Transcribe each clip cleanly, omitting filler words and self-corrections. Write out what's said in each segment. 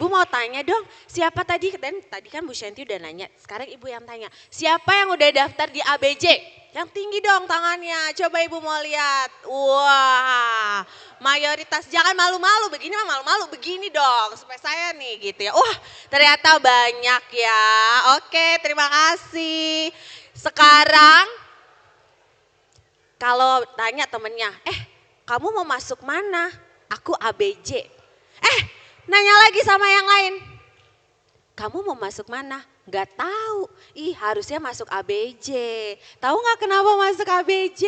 Ibu mau tanya dong, siapa tadi? Dan tadi kan Bu Shanti udah nanya, sekarang Ibu yang tanya. Siapa yang udah daftar di ABJ? Yang tinggi dong tangannya, coba Ibu mau lihat. Wah, mayoritas, jangan malu-malu, begini mah malu-malu, begini dong. Supaya saya nih gitu ya. Wah, ternyata banyak ya. Oke, terima kasih. Sekarang kalau tanya temennya, kamu mau masuk mana? Aku ABJ. Nanya lagi sama yang lain. Kamu mau masuk mana? Gak tahu. Ih, harusnya masuk ABJ. Tahu nggak kenapa masuk ABJ?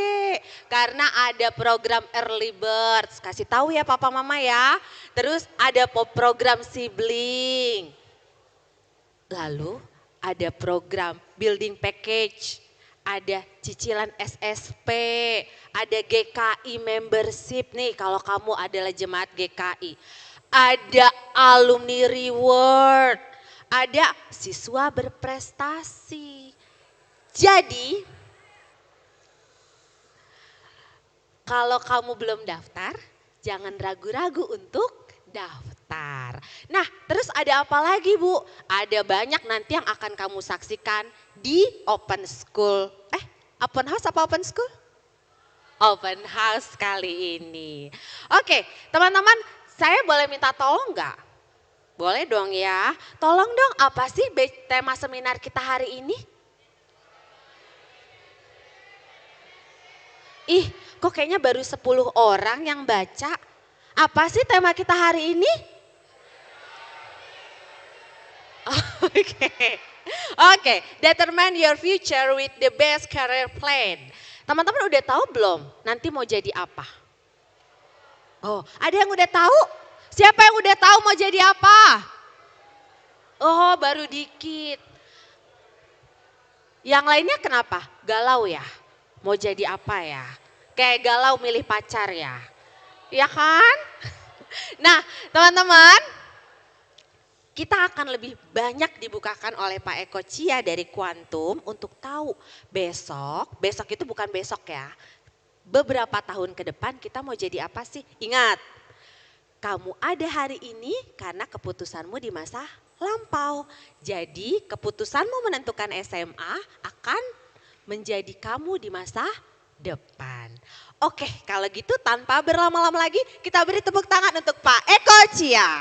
Karena ada program Early Birds. Kasih tahu ya papa mama ya. Terus ada program sibling. Lalu ada program building package. Ada cicilan SSP, ada GKI membership nih kalau kamu adalah jemaat GKI. Ada alumni reward, ada siswa berprestasi. Jadi kalau kamu belum daftar, jangan ragu-ragu untuk daftar. Nah, terus ada apa lagi Bu? Ada banyak nanti yang akan kamu saksikan di open school. Open house apa open school? Open house kali ini. Oke, teman-teman, saya boleh minta tolong nggak? Boleh dong ya. Tolong dong, apa sih tema seminar kita hari ini? Ih, kok kayaknya baru 10 orang yang baca. Apa sih tema kita hari ini? Oke, determine your future with the best career plan. Teman-teman udah tahu belum nanti mau jadi apa? Oh, ada yang udah tahu? Siapa yang udah tahu mau jadi apa? Oh, baru dikit. Yang lainnya kenapa? Galau ya? Mau jadi apa ya? Kayak galau milih pacar ya? Ya kan? Nah, teman-teman, kita akan lebih banyak dibukakan oleh Pak Eko Cia dari Quantum untuk tahu besok itu bukan besok ya. Beberapa tahun ke depan kita mau jadi apa sih? Ingat, kamu ada hari ini karena keputusanmu di masa lampau. Jadi keputusanmu menentukan SMA akan menjadi kamu di masa depan. Oke, kalau gitu tanpa berlama-lama lagi kita beri tepuk tangan untuk Pak Eko Cia.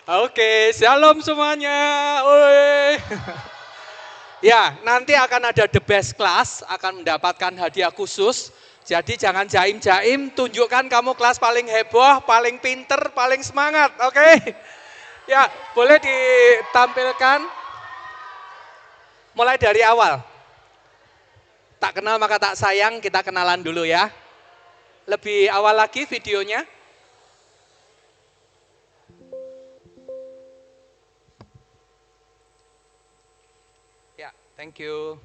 Oke, shalom semuanya. Oi. Ya, nanti akan ada the best class, akan mendapatkan hadiah khusus. Jadi jangan jaim-jaim, tunjukkan kamu kelas paling heboh, paling pinter, paling semangat, oke? Ya, boleh ditampilkan mulai dari awal. Tak kenal maka tak sayang, kita kenalan dulu ya. Lebih awal lagi videonya. Ya, thank you.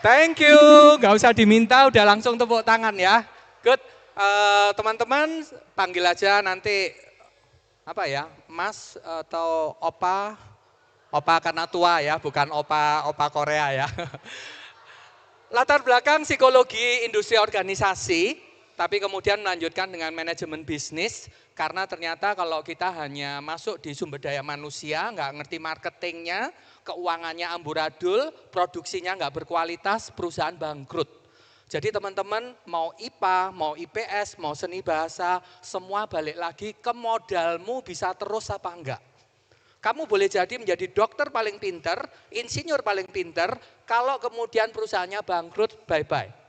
Thank you, nggak usah diminta, udah langsung tepuk tangan ya. Good, teman-teman panggil aja nanti apa ya, Mas atau Opa, Opa karena tua ya, bukan Opa Korea ya. Latar belakang psikologi industri organisasi, tapi kemudian melanjutkan dengan manajemen bisnis, karena ternyata kalau kita hanya masuk di sumber daya manusia, nggak ngerti marketingnya, keuangannya amburadul, produksinya nggak berkualitas, perusahaan bangkrut. Jadi teman-teman mau IPA, mau IPS, mau seni bahasa, semua balik lagi ke modalmu bisa terus apa enggak. Kamu boleh jadi menjadi dokter paling pinter, insinyur paling pinter, kalau kemudian perusahaannya bangkrut, bye-bye.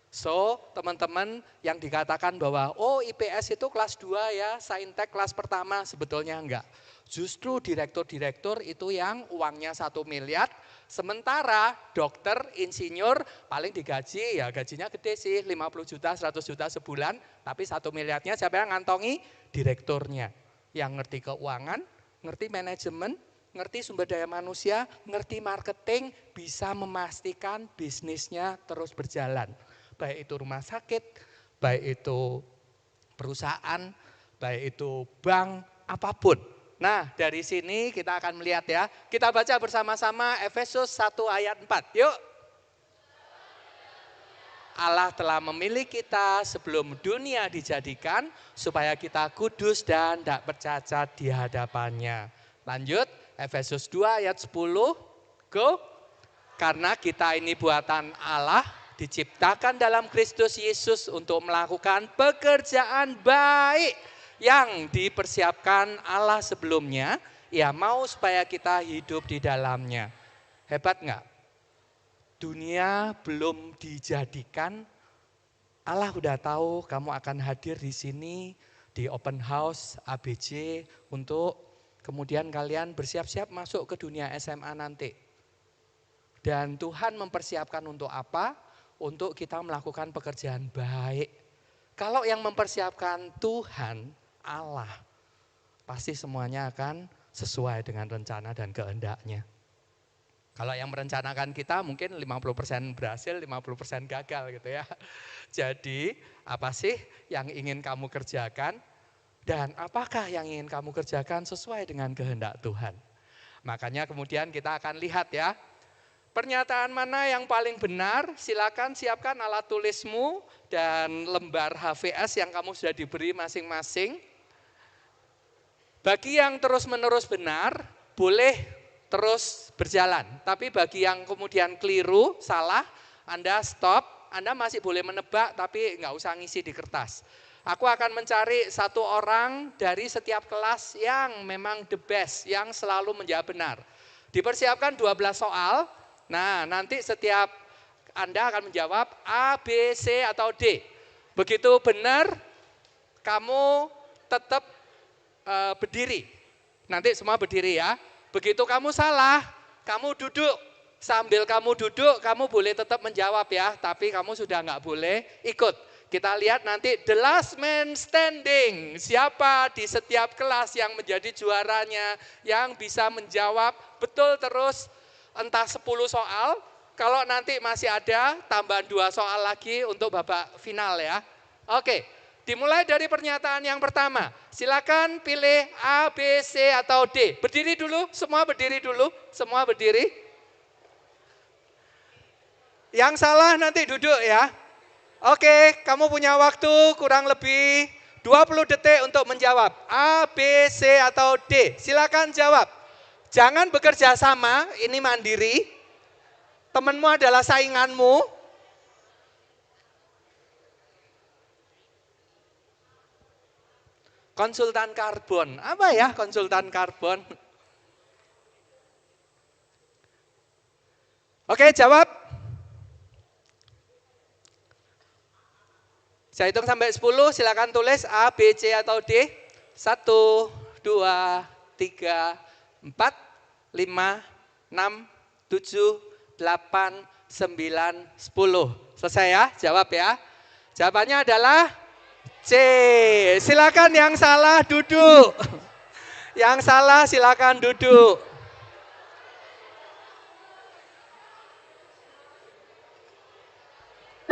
So, teman-teman yang dikatakan bahwa, oh IPS itu kelas 2 ya, Saintek kelas pertama, sebetulnya enggak. Justru direktur-direktur itu yang uangnya 1 miliar, sementara dokter, insinyur paling digaji, ya gajinya gede sih, 50 juta, 100 juta sebulan, tapi 1 miliarnya siapa yang ngantongi? Direkturnya, yang ngerti keuangan, ngerti manajemen, ngerti sumber daya manusia, ngerti marketing, bisa memastikan bisnisnya terus berjalan. Baik itu rumah sakit, baik itu perusahaan, baik itu bank, apapun. Nah, dari sini kita akan melihat ya. Kita baca bersama-sama Efesus 1 ayat 4. Yuk. Allah telah memilih kita sebelum dunia dijadikan supaya kita kudus dan tidak bercacat di hadapannya. Lanjut, Efesus 2 ayat 10. Go. Karena kita ini buatan Allah, diciptakan dalam Kristus Yesus untuk melakukan pekerjaan baik yang dipersiapkan Allah sebelumnya. Ia mau supaya kita hidup di dalamnya. Hebat enggak? Dunia belum dijadikan, Allah udah tahu kamu akan hadir di sini di open house ABC untuk kemudian kalian bersiap-siap masuk ke dunia SMA nanti. Dan Tuhan mempersiapkan untuk apa? Untuk kita melakukan pekerjaan baik. Kalau yang mempersiapkan Tuhan, Allah, pasti semuanya akan sesuai dengan rencana dan kehendaknya. Kalau yang merencanakan kita mungkin 50% berhasil, 50% gagal gitu ya. Jadi apa sih yang ingin kamu kerjakan dan apakah yang ingin kamu kerjakan sesuai dengan kehendak Tuhan. Makanya kemudian kita akan lihat ya, pernyataan mana yang paling benar, silakan siapkan alat tulismu dan lembar HVS yang kamu sudah diberi masing-masing. Bagi yang terus-menerus benar, boleh terus berjalan. Tapi bagi yang kemudian keliru, salah, Anda stop, Anda masih boleh menebak tapi nggak usah ngisi di kertas. Aku akan mencari satu orang dari setiap kelas yang memang the best, yang selalu menjawab benar. Dipersiapkan 12 soal, nah nanti setiap Anda akan menjawab A, B, C atau D. Begitu benar, kamu tetap berdiri. Nanti semua berdiri ya. Begitu kamu salah, kamu duduk. Sambil kamu duduk, kamu boleh tetap menjawab ya, tapi kamu sudah nggak boleh ikut. Kita lihat nanti the last man standing, siapa di setiap kelas yang menjadi juaranya, yang bisa menjawab betul terus, entah 10 soal, kalau nanti masih ada tambahan 2 soal lagi untuk babak final ya. Oke. Dimulai dari pernyataan yang pertama. Silakan pilih A, B, C atau D. Berdiri dulu, semua berdiri dulu, semua berdiri. Yang salah nanti duduk ya. Oke, kamu punya waktu kurang lebih 20 detik untuk menjawab. A, B, C atau D. Silakan jawab. Jangan bekerja sama, ini mandiri. Temanmu adalah sainganmu. Konsultan karbon, apa ya konsultan karbon? Oke, jawab. Saya hitung sampai 10, silakan tulis A, B, C atau D. 1, 2, 3, 4, 5, 6, 7, 8, 9, 10. Selesai ya, jawab ya. Jawabannya adalah C. Silakan yang salah duduk. Yang salah silakan duduk.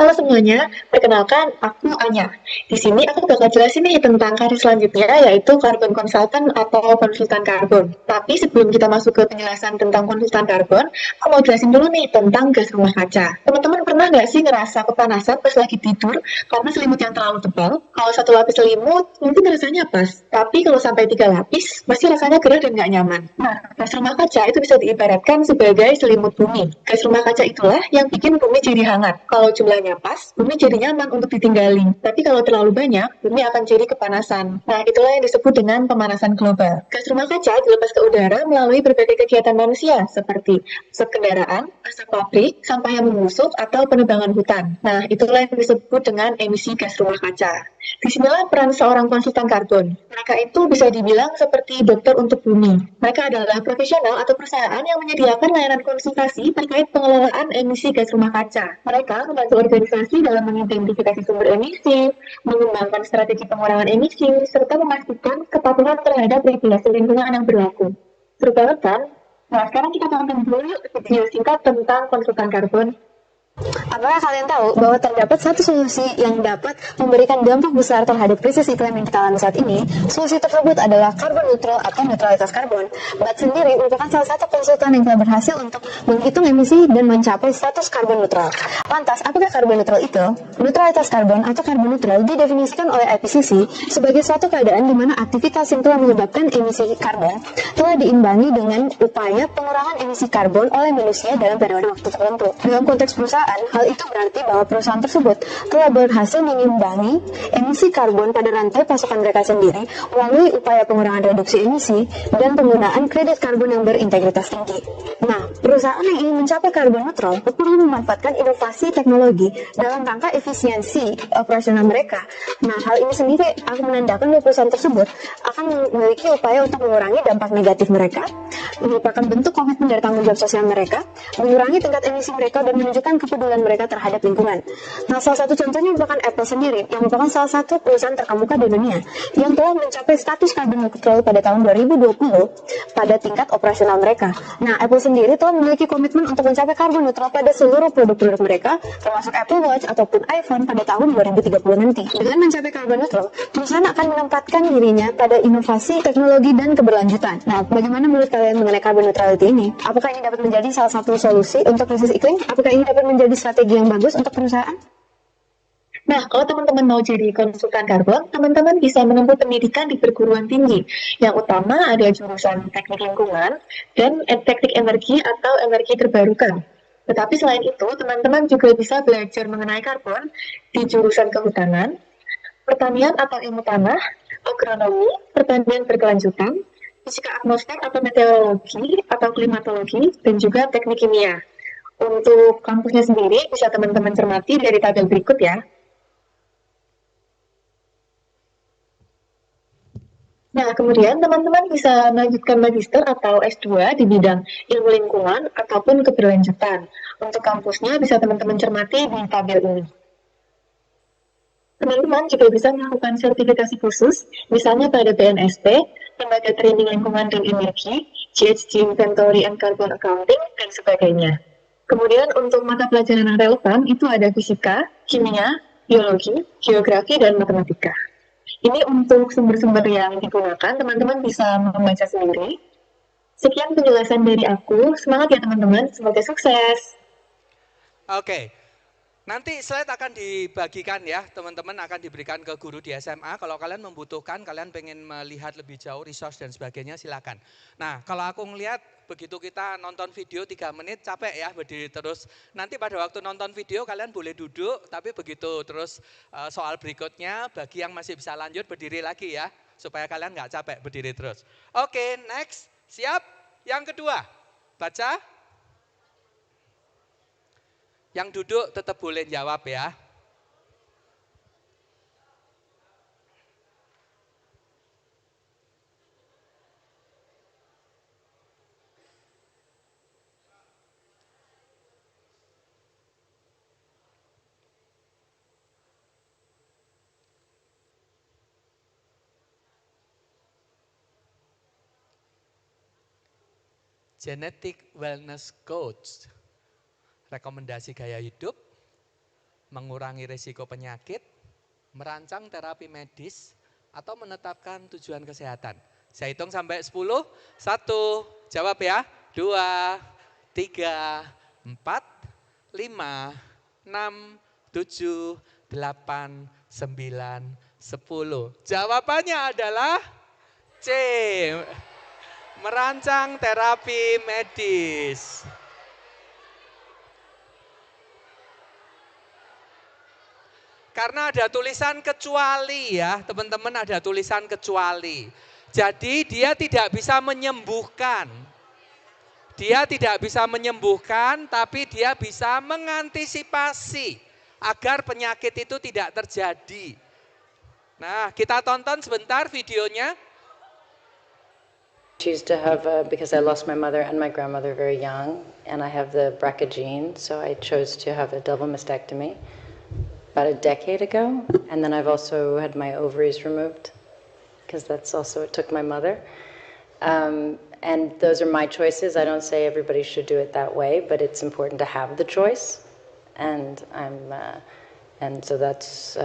Halo semuanya, perkenalkan aku Anya. Di sini aku bakal jelasin nih tentang karir selanjutnya, yaitu karbon konsultan atau konsultan karbon. Tapi sebelum kita masuk ke penjelasan tentang konsultan karbon, aku mau jelasin dulu nih tentang gas rumah kaca. Teman-teman pernah nggak sih ngerasa kepanasan pas lagi tidur karena selimut yang terlalu tebal? Kalau satu lapis selimut, mungkin rasanya pas. Tapi kalau sampai 3 lapis, pasti rasanya gerah dan nggak nyaman. Nah, gas rumah kaca itu bisa diibaratkan sebagai selimut bumi. Gas rumah kaca itulah yang bikin bumi jadi hangat. Kalau jumlahnya pas, bumi jadi nyaman untuk ditinggali. Tapi kalau terlalu banyak, bumi akan jadi kepanasan. Nah, itulah yang disebut dengan pemanasan global. Gas rumah kaca dilepas ke udara melalui berbagai kegiatan manusia, seperti asap kendaraan, asap pabrik, sampah yang membusuk, atau penebangan hutan. Nah, itulah yang disebut dengan emisi gas rumah kaca. Disinilah peran seorang konsultan karbon. Mereka itu bisa dibilang seperti dokter untuk bumi. Mereka adalah profesional atau perusahaan yang menyediakan layanan konsultasi terkait pengelolaan emisi gas rumah kaca. Mereka membantu organisasi dalam mengidentifikasi sumber emisi, mengembangkan strategi pengurangan emisi, serta memastikan kepatuhan terhadap regulasi lingkungan yang berlaku. Seru banget kan? Nah, sekarang kita tonton dulu yuk video singkat tentang konsultan karbon. Apakah kalian tahu bahwa terdapat satu solusi yang dapat memberikan dampak besar terhadap krisis iklim yang kita alami saat ini? Solusi tersebut adalah karbon neutral atau netralitas karbon. BAT sendiri merupakan salah satu konsultan yang telah berhasil untuk menghitung emisi dan mencapai status karbon neutral. Lantas, apakah karbon neutral itu? Neutralitas karbon atau karbon neutral didefinisikan oleh IPCC sebagai suatu keadaan di mana aktivitas yang telah menyebabkan emisi karbon telah diimbangi dengan upaya pengurangan emisi karbon oleh manusia dalam periode waktu tertentu. Dalam konteks perusahaan, hal itu berarti bahwa perusahaan tersebut telah berhasil mengimbangi emisi karbon pada rantai pasokan mereka sendiri melalui upaya pengurangan reduksi emisi dan penggunaan kredit karbon yang berintegritas tinggi. Nah, perusahaan yang ingin mencapai karbon neutral perlu memanfaatkan inovasi teknologi dalam rangka efisiensi operasional mereka. Nah, hal ini sendiri akan menandakan bahwa perusahaan tersebut akan memiliki upaya untuk mengurangi dampak negatif mereka, merupakan bentuk komitmen dari tanggung jawab sosial mereka, mengurangi tingkat emisi mereka, dan menunjukkan kepedulian mereka terhadap lingkungan. Nah, salah satu contohnya merupakan Apple sendiri, yang merupakan salah satu perusahaan terkemuka di dunia, yang telah mencapai status karbon neutral pada tahun 2020 pada tingkat operasional mereka. Nah, Apple sendiri telah memiliki komitmen untuk mencapai karbon neutral pada seluruh produk-produk mereka, termasuk Apple Watch ataupun iPhone pada tahun 2030 nanti. Dengan mencapai karbon neutral, perusahaan akan menempatkan dirinya pada inovasi, teknologi, dan keberlanjutan. Nah, bagaimana menurut kalian mengenai carbon neutrality ini? Apakah ini dapat menjadi salah satu solusi untuk krisis iklim? Apakah ini dapat menjadi strategi yang bagus untuk perusahaan? Nah, kalau teman-teman mau jadi konsultan karbon, teman-teman bisa menempuh pendidikan di perguruan tinggi. Yang utama ada jurusan teknik lingkungan dan teknik energi atau energi terbarukan. Tetapi selain itu, teman-teman juga bisa belajar mengenai karbon di jurusan kehutanan, pertanian atau ilmu tanah, agronomi, pertanian berkelanjutan, fisika atmosfer atau meteorologi atau klimatologi, dan juga teknik kimia. Untuk kampusnya sendiri bisa teman-teman cermati dari tabel berikut ya. Nah, kemudian teman-teman bisa melanjutkan magister atau S2 di bidang ilmu lingkungan ataupun keberlanjutan. Untuk kampusnya bisa teman-teman cermati di tabel ini. Teman-teman juga bisa melakukan sertifikasi khusus, misalnya pada BNSP, Lembaga Training Lingkungan dan Energi, GHG Inventory and Carbon Accounting, dan sebagainya. Kemudian untuk mata pelajaran yang relevan itu ada fisika, kimia, biologi, geografi, dan matematika. Ini untuk sumber-sumber yang digunakan, teman-teman bisa membaca sendiri. Sekian penjelasan dari aku, semangat ya teman-teman, semoga sukses. Oke, nanti slide akan dibagikan ya, teman-teman akan diberikan ke guru di SMA. Kalau kalian membutuhkan, kalian pengen melihat lebih jauh resource dan sebagainya, silakan. Nah, kalau aku ngelihat begitu kita nonton video 3 menit capek ya berdiri terus. Nanti pada waktu nonton video kalian boleh duduk, tapi begitu terus soal berikutnya bagi yang masih bisa lanjut berdiri lagi ya, supaya kalian nggak capek berdiri terus. Oke, next, siap? Yang kedua, baca. Yang duduk tetap boleh jawab ya. Genetic Wellness Coach, rekomendasi gaya hidup, mengurangi risiko penyakit, merancang terapi medis, atau menetapkan tujuan kesehatan. Saya hitung sampai 10. 1, jawab ya. 2, 3, 4, 5, 6, 7, 8, 9, 10. Jawabannya adalah C. Merancang terapi medis. Karena ada tulisan kecuali ya, teman-teman, ada tulisan kecuali. Jadi dia tidak bisa menyembuhkan. Dia tidak bisa menyembuhkan, tapi dia bisa mengantisipasi agar penyakit itu tidak terjadi. Nah, kita tonton sebentar videonya. Choose to have, because I lost my mother and my grandmother very young, and I have the BRCA gene, so I chose to have a double mastectomy about a decade ago. And then I've also had my ovaries removed, because that's also, it took my mother. And those are my choices. I don't say everybody should do it that way, but it's important to have the choice. And so that's,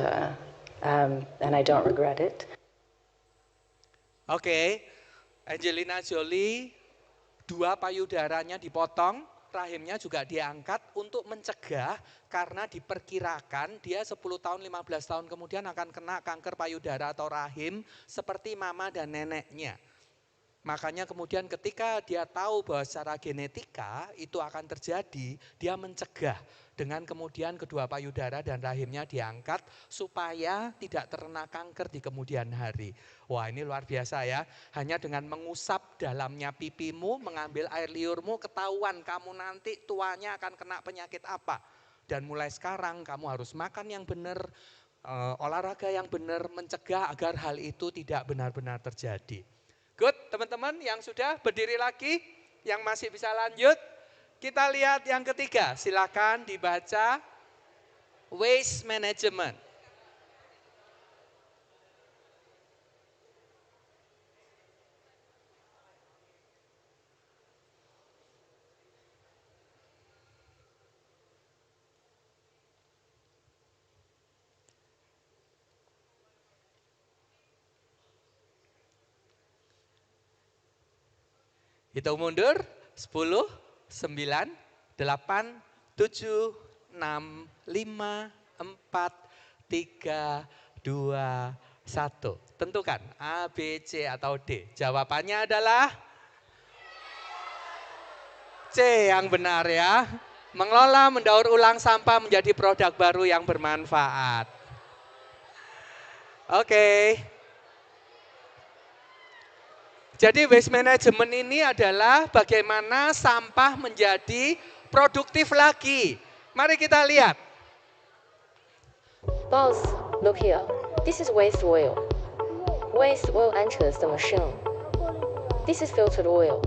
and I don't regret it. Oke. Angelina Jolie, 2 payudaranya dipotong, rahimnya juga diangkat untuk mencegah karena diperkirakan dia 10 tahun, 15 tahun kemudian akan kena kanker payudara atau rahim seperti mama dan neneknya. Makanya kemudian ketika dia tahu bahwa secara genetika itu akan terjadi, dia mencegah dengan kemudian kedua payudara dan rahimnya diangkat supaya tidak terkena kanker di kemudian hari. Wah, ini luar biasa ya, hanya dengan mengusap dalamnya pipimu, mengambil air liurmu, ketahuan kamu nanti tuanya akan kena penyakit apa. Dan mulai sekarang kamu harus makan yang benar, olahraga yang benar, mencegah agar hal itu tidak benar-benar terjadi. Good, teman-teman yang sudah berdiri lagi, yang masih bisa lanjut. Kita lihat yang ketiga, silakan dibaca waste management. Hitung mundur, 10, 9, 8, 7, 6, 5, 4, 3, 2, 1. Tentukan A, B, C atau D. Jawabannya adalah C yang benar ya. Mengelola, mendaur ulang sampah menjadi produk baru yang bermanfaat. Oke. Jadi waste management ini adalah bagaimana sampah menjadi produktif lagi. Mari kita lihat. Boss, look here. This is waste oil. Waste oil enters the machine. This is filtered oil.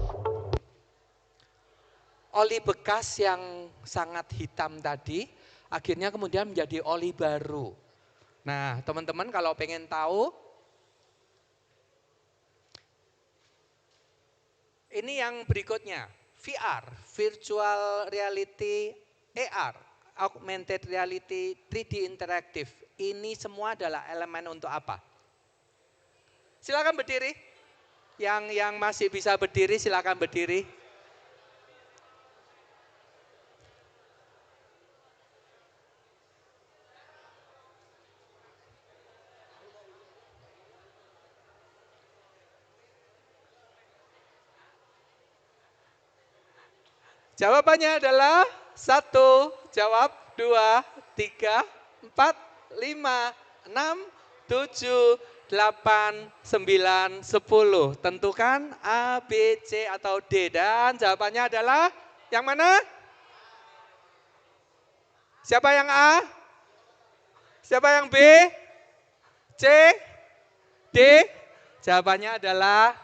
Oli bekas yang sangat hitam tadi, akhirnya kemudian menjadi oli baru. Nah, teman-teman kalau pengen tahu, ini yang berikutnya, VR, Virtual Reality, AR, Augmented Reality, 3D Interactive. Ini semua adalah elemen untuk apa? Silakan berdiri. Yang masih bisa berdiri, silakan berdiri. Jawabannya adalah 1, jawab 2, 3, 4, 5, 6, 7, 8, 9, 10. Tentukan A, B, C atau D. Dan jawabannya adalah yang mana? Siapa yang A? Siapa yang B? C? D? Jawabannya adalah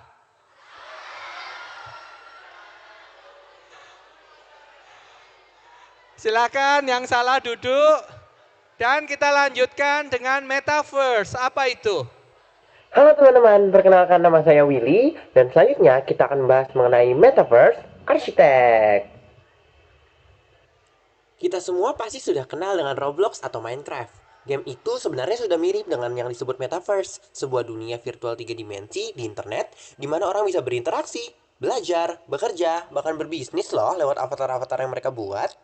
silakan yang salah duduk dan kita lanjutkan dengan metaverse. Apa itu? Halo teman-teman, perkenalkan nama saya Willy dan selanjutnya kita akan membahas mengenai metaverse arsitek. Kita semua pasti sudah kenal dengan Roblox atau Minecraft. Game itu sebenarnya sudah mirip dengan yang disebut Metaverse, sebuah dunia virtual 3 dimensi di internet di mana orang bisa berinteraksi, belajar, bekerja, bahkan berbisnis loh lewat avatar-avatar yang mereka buat.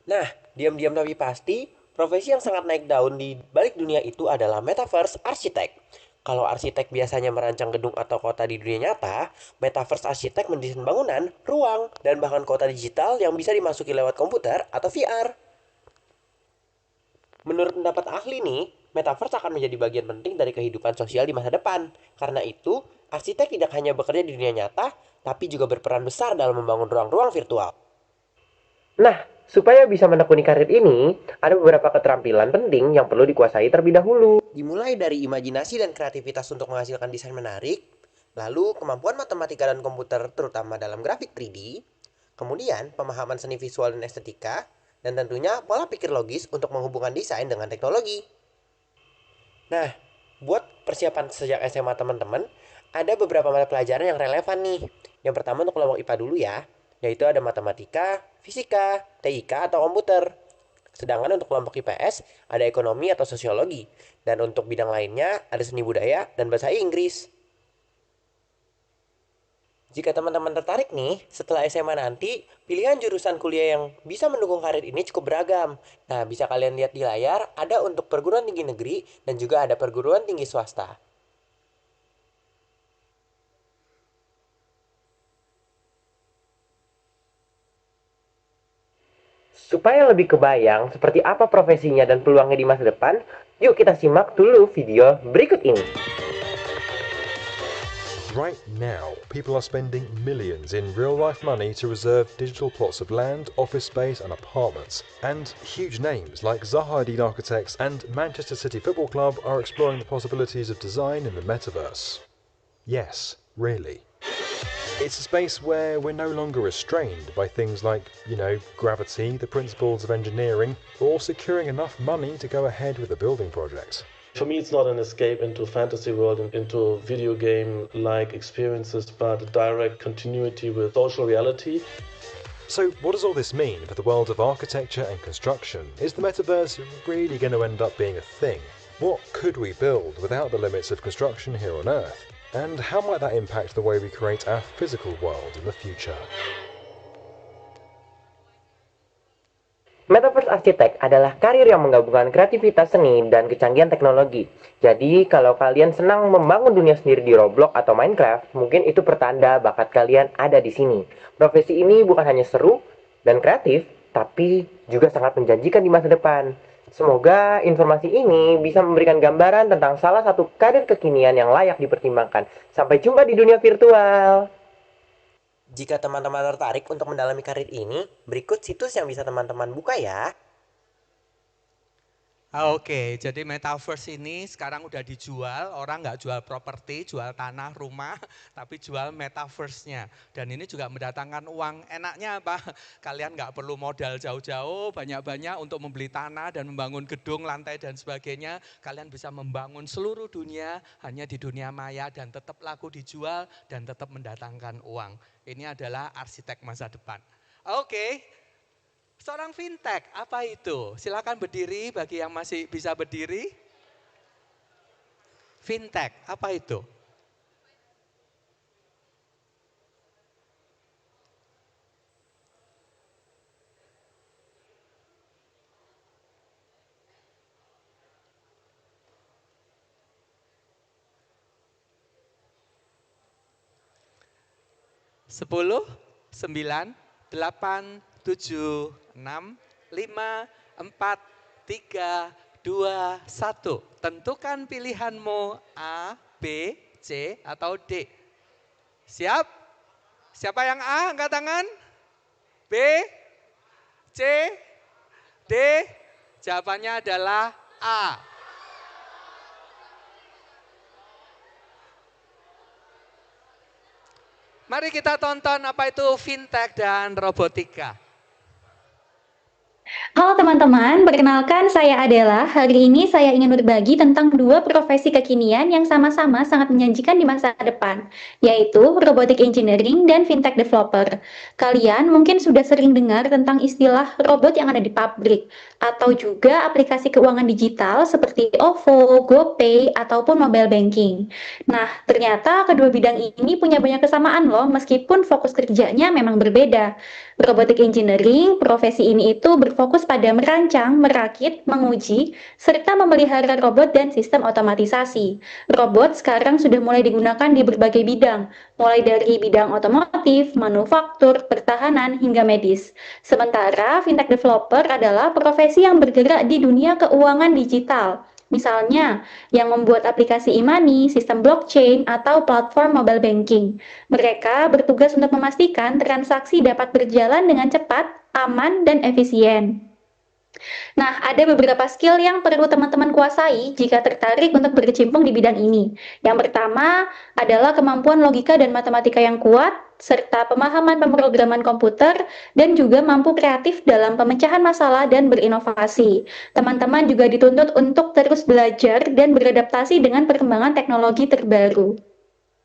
Nah, diam-diam tapi pasti, profesi yang sangat naik daun di balik dunia itu adalah Metaverse Architect. Kalau arsitek biasanya merancang gedung atau kota di dunia nyata, Metaverse Architect mendesain bangunan, ruang, dan bahkan kota digital yang bisa dimasuki lewat komputer atau VR. Menurut pendapat ahli nih, Metaverse akan menjadi bagian penting dari kehidupan sosial di masa depan. Karena itu, arsitek tidak hanya bekerja di dunia nyata, tapi juga berperan besar dalam membangun ruang-ruang virtual. Nah, supaya bisa menekuni karir ini, ada beberapa keterampilan penting yang perlu dikuasai terlebih dahulu. Dimulai dari imajinasi dan kreativitas untuk menghasilkan desain menarik, lalu kemampuan matematika dan komputer terutama dalam grafik 3D, kemudian pemahaman seni visual dan estetika, dan tentunya pola pikir logis untuk menghubungkan desain dengan teknologi. Nah, buat persiapan sejak SMA teman-teman, ada beberapa mata pelajaran yang relevan nih. Yang pertama untuk kelompok IPA dulu ya, yaitu ada matematika, fisika, TIK atau komputer. Sedangkan untuk kelompok IPS ada ekonomi atau sosiologi. Dan untuk bidang lainnya ada seni budaya dan bahasa Inggris. Jika teman-teman tertarik nih, setelah SMA nanti, pilihan jurusan kuliah yang bisa mendukung karir ini cukup beragam. Nah, bisa kalian lihat di layar, ada untuk perguruan tinggi negeri dan juga ada perguruan tinggi swasta. Supaya lebih kebayang seperti apa profesinya dan peluangnya di masa depan, yuk kita simak dulu video berikut ini. Right now, people are spending millions in real-life money to reserve digital plots of land, office space and apartments. And huge names like Zaha Hadid Architects and Manchester City Football Club are exploring the possibilities of design in the metaverse. Yes, really. It's a space where we're no longer restrained by things like, gravity, the principles of engineering, or securing enough money to go ahead with a building project. For me, it's not an escape into fantasy world and into video game-like experiences, but a direct continuity with social reality. So what does all this mean for the world of architecture and construction? Is the metaverse really going to end up being a thing? What could we build without the limits of construction here on Earth? And how might that impact the way we create our physical world in the future? Metaverse Architect adalah karir yang menggabungkan kreativitas seni dan kecanggihan teknologi. Jadi, kalau kalian senang membangun dunia sendiri di Roblox atau Minecraft, mungkin itu pertanda bakat kalian ada di sini. Profesi ini bukan hanya seru dan kreatif, tapi juga sangat menjanjikan di masa depan. Semoga informasi ini bisa memberikan gambaran tentang salah satu karir kekinian yang layak dipertimbangkan. Sampai jumpa di dunia virtual. Jika teman-teman tertarik untuk mendalami karir ini, berikut situs yang bisa teman-teman buka ya. Oke, jadi metaverse ini sekarang udah dijual, orang nggak jual properti, jual tanah, rumah, tapi jual metaverse-nya. Dan ini juga mendatangkan uang. Enaknya apa? Kalian nggak perlu modal jauh-jauh, banyak-banyak untuk membeli tanah dan membangun gedung, lantai dan sebagainya. Kalian bisa membangun seluruh dunia hanya di dunia maya dan tetap laku dijual dan tetap mendatangkan uang. Ini adalah arsitek masa depan. Oke. Seorang fintech, apa itu? Silakan berdiri bagi yang masih bisa berdiri. Fintech, apa itu? Sepuluh, 9, 8, 7, 6, 5, 4, 3, 2, 1. Tentukan pilihanmu A, B, C, atau D. Siap? Siapa yang A? Angkat tangan. B, C, D. Jawabannya adalah A. Mari kita tonton apa itu fintech dan robotika. Halo teman-teman, perkenalkan saya Adela. Hari ini saya ingin berbagi tentang dua profesi kekinian yang sama-sama sangat menjanjikan di masa depan, yaitu robotic engineering dan fintech developer. Kalian mungkin sudah sering dengar tentang istilah robot yang ada di pabrik, atau juga aplikasi keuangan digital seperti OVO, GoPay, ataupun mobile banking. Nah, ternyata kedua bidang ini punya banyak kesamaan loh, meskipun fokus kerjanya memang berbeda. Robotic engineering, profesi ini itu berfokus pada merancang, merakit, menguji, serta memelihara robot dan sistem otomatisasi. Robot sekarang sudah mulai digunakan di berbagai bidang, mulai dari bidang otomotif, manufaktur, pertahanan, hingga medis. Sementara fintech developer adalah profesi yang bergerak di dunia keuangan digital. Misalnya, yang membuat aplikasi e-money, sistem blockchain, atau platform mobile banking. Mereka bertugas untuk memastikan transaksi dapat berjalan dengan cepat, aman, dan efisien. Nah, ada beberapa skill yang perlu teman-teman kuasai jika tertarik untuk berkecimpung di bidang ini. Yang pertama adalah kemampuan logika dan matematika yang kuat, serta pemahaman pemrograman komputer, dan juga mampu kreatif dalam pemecahan masalah dan berinovasi. Teman-teman juga dituntut untuk terus belajar dan beradaptasi dengan perkembangan teknologi terbaru.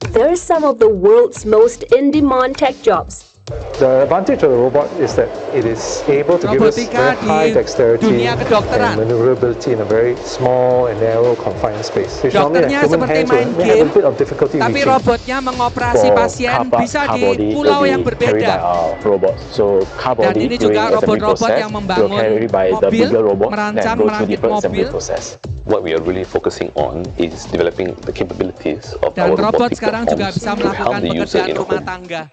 They're some of the world's most in-demand tech jobs. The advantage of the robot is that it is able to give us very high dexterity and maneuverability in a very small and narrow confined space. Which normally human hands may have a bit of difficulty tapi reaching. robotnya mengoperasi pasien bisa di pulau yang berbeda. Dan ini juga robot-robot yang membangun mobil, merancang, merakit mobil. What we are really focusing on is developing the capabilities of Dan our robot robotic sekarang juga platforms bisa to help melakukan the user pekerjaan in a rumah home. tangga.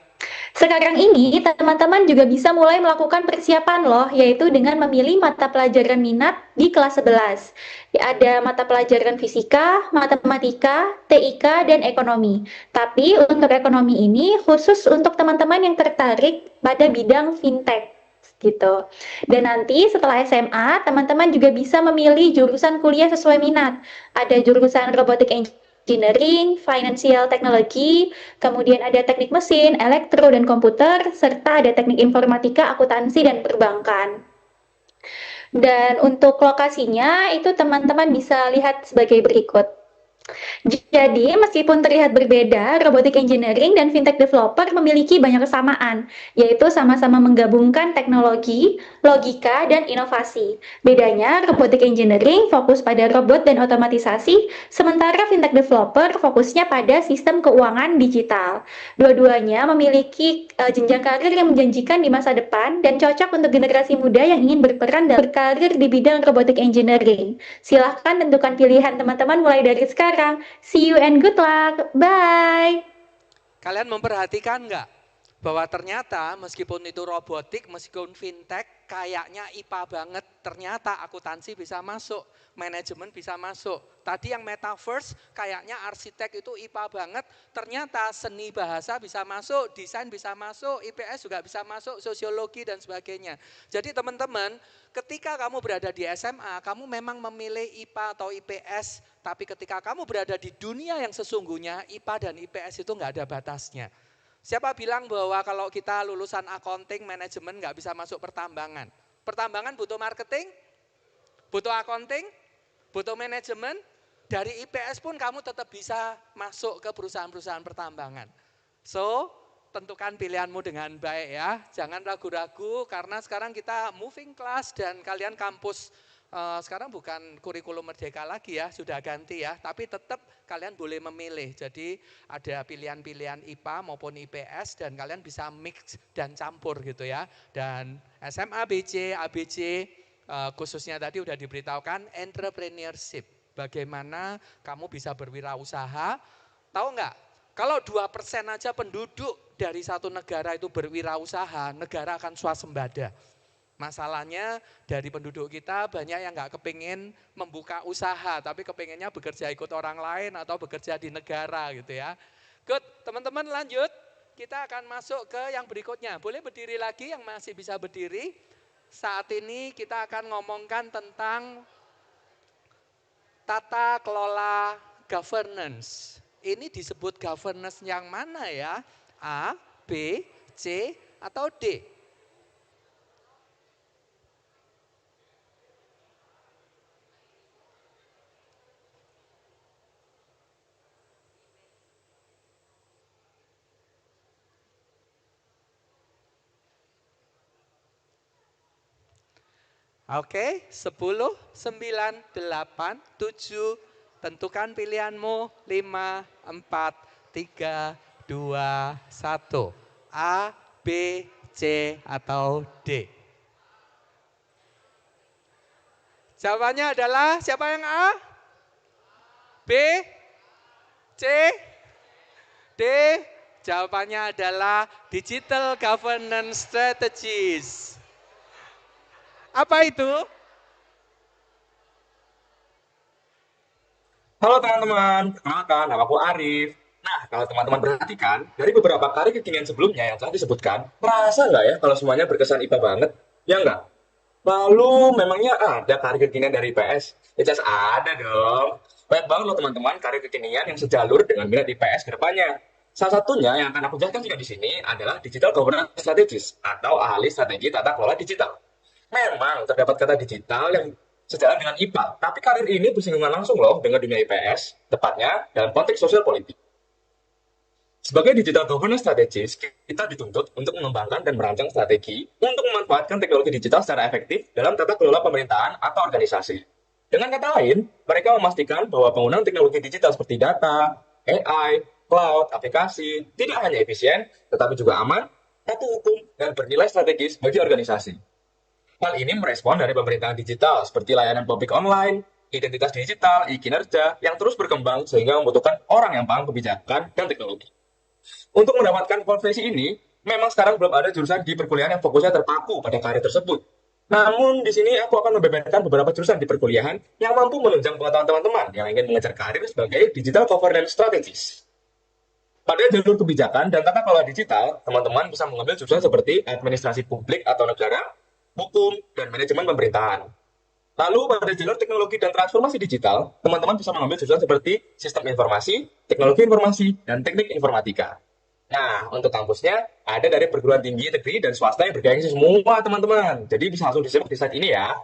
Sekarang ini, teman-teman juga bisa mulai melakukan persiapan loh, yaitu dengan memilih mata pelajaran minat di kelas 11. Ada mata pelajaran fisika, matematika, TIK, dan ekonomi. Tapi untuk ekonomi ini khusus untuk teman-teman yang tertarik pada bidang fintech gitu. Dan nanti setelah SMA, teman-teman juga bisa memilih jurusan kuliah sesuai minat. Ada jurusan robotic engineering, financial technology, kemudian ada teknik mesin, elektro dan komputer, serta ada teknik informatika, akuntansi, dan perbankan. Dan untuk lokasinya itu teman-teman bisa lihat sebagai berikut. Jadi, meskipun terlihat berbeda, robotic engineering dan fintech developer memiliki banyak kesamaan, yaitu sama-sama menggabungkan teknologi, logika, dan inovasi. Bedanya, robotic engineering fokus pada robot dan otomatisasi, sementara fintech developer fokusnya pada sistem keuangan digital. Dua-duanya memiliki jenjang karir yang menjanjikan di masa depan dan cocok untuk generasi muda yang ingin berperan dan berkarir di bidang robotic engineering. Silahkan tentukan pilihan teman-teman mulai dari sekarang. See you and good luck. Bye. Kalian memperhatikan nggak bahwa ternyata meskipun itu robotik, meskipun fintech, kayaknya IPA banget, ternyata akuntansi bisa masuk, manajemen bisa masuk. Tadi yang metaverse kayaknya arsitek itu IPA banget, ternyata seni bahasa bisa masuk, desain bisa masuk, IPS juga bisa masuk, sosiologi dan sebagainya. Jadi teman-teman, ketika kamu berada di SMA, kamu memang memilih IPA atau IPS, tapi ketika kamu berada di dunia yang sesungguhnya, IPA dan IPS itu nggak ada batasnya. Siapa bilang bahwa kalau kita lulusan accounting, manajemen nggak bisa masuk pertambangan? Pertambangan butuh marketing, butuh accounting, butuh manajemen. Dari IPS pun kamu tetap bisa masuk ke perusahaan-perusahaan pertambangan. So, tentukan pilihanmu dengan baik ya. Jangan ragu-ragu karena sekarang kita moving class dan kalian kampus sekarang bukan kurikulum merdeka lagi ya, sudah ganti ya. Tapi tetap kalian boleh memilih. Jadi ada pilihan-pilihan IPA maupun IPS dan kalian bisa mix dan campur gitu ya. Dan SMA, BC, ABC khususnya tadi udah diberitahukan entrepreneurship. Bagaimana kamu bisa berwirausaha. Tahu nggak? Kalau 2% aja penduduk dari satu negara itu berwirausaha, negara akan swasembada. Masalahnya dari penduduk kita banyak yang nggak kepingin membuka usaha, tapi kepinginnya bekerja ikut orang lain atau bekerja di negara gitu ya. Good, teman-teman lanjut. Kita akan masuk ke yang berikutnya. Boleh berdiri lagi yang masih bisa berdiri. Saat ini kita akan ngomongkan tentang tata kelola governance. Ini disebut governance yang mana ya? A, B, C, atau D? Oke, 10, 9, 8, 7. Tentukan pilihanmu. 5, 4, 3, 2, 1. A, B, C, atau D. Jawabannya adalah siapa yang A? B? C? D? Jawabannya adalah Digital Governance Strategies. Apa itu? Halo teman-teman, kenalkan nama aku Arif. Nah, kalau teman-teman perhatikan, dari beberapa kali kekinian sebelumnya yang telah disebutkan, merasa nggak ya kalau semuanya berkesan IPA banget? Ya nggak? Lalu, memangnya ada karir kekinian dari IPS? Ya jelas ada dong. Banyak banget loh teman-teman karir kekinian yang sejalur dengan minat IPS ke depannya. Salah satunya yang akan aku jelaskan juga di sini adalah Digital Governance Strategies atau ahli strategi tata kelola digital. Memang terdapat kata digital yang sejalan dengan IPA, tapi karir ini bersinggungan langsung loh dengan dunia IPS, tepatnya dalam konteks sosial politik. Sebagai digital governance strategist, kita dituntut untuk mengembangkan dan merancang strategi untuk memanfaatkan teknologi digital secara efektif dalam tata kelola pemerintahan atau organisasi. Dengan kata lain, mereka memastikan bahwa penggunaan teknologi digital seperti data, AI, cloud, aplikasi, tidak hanya efisien, tetapi juga aman, patuh hukum, dan bernilai strategis bagi organisasi. Hal ini merespon dari pemerintahan digital seperti layanan publik online, identitas digital, e-kinerja yang terus berkembang sehingga membutuhkan orang yang paham kebijakan dan teknologi. Untuk mendapatkan profesi ini, memang sekarang belum ada jurusan di perkuliahan yang fokusnya terpaku pada karir tersebut. Namun di sini aku akan membeberkan beberapa jurusan di perkuliahan yang mampu menunjang pengetahuan teman-teman yang ingin mengejar karir sebagai digital governance strategist. Pada jalur kebijakan dan tata kelola digital, teman-teman bisa mengambil jurusan seperti administrasi publik atau negara, hukum, dan manajemen pemerintahan. Lalu pada jalur teknologi dan transformasi digital, teman-teman bisa mengambil jurusan seperti sistem informasi, teknologi informasi, dan teknik informatika. Nah, untuk kampusnya ada dari perguruan tinggi negeri dan swasta yang bergengsi semua teman-teman. Jadi bisa langsung disimak di slide ini ya.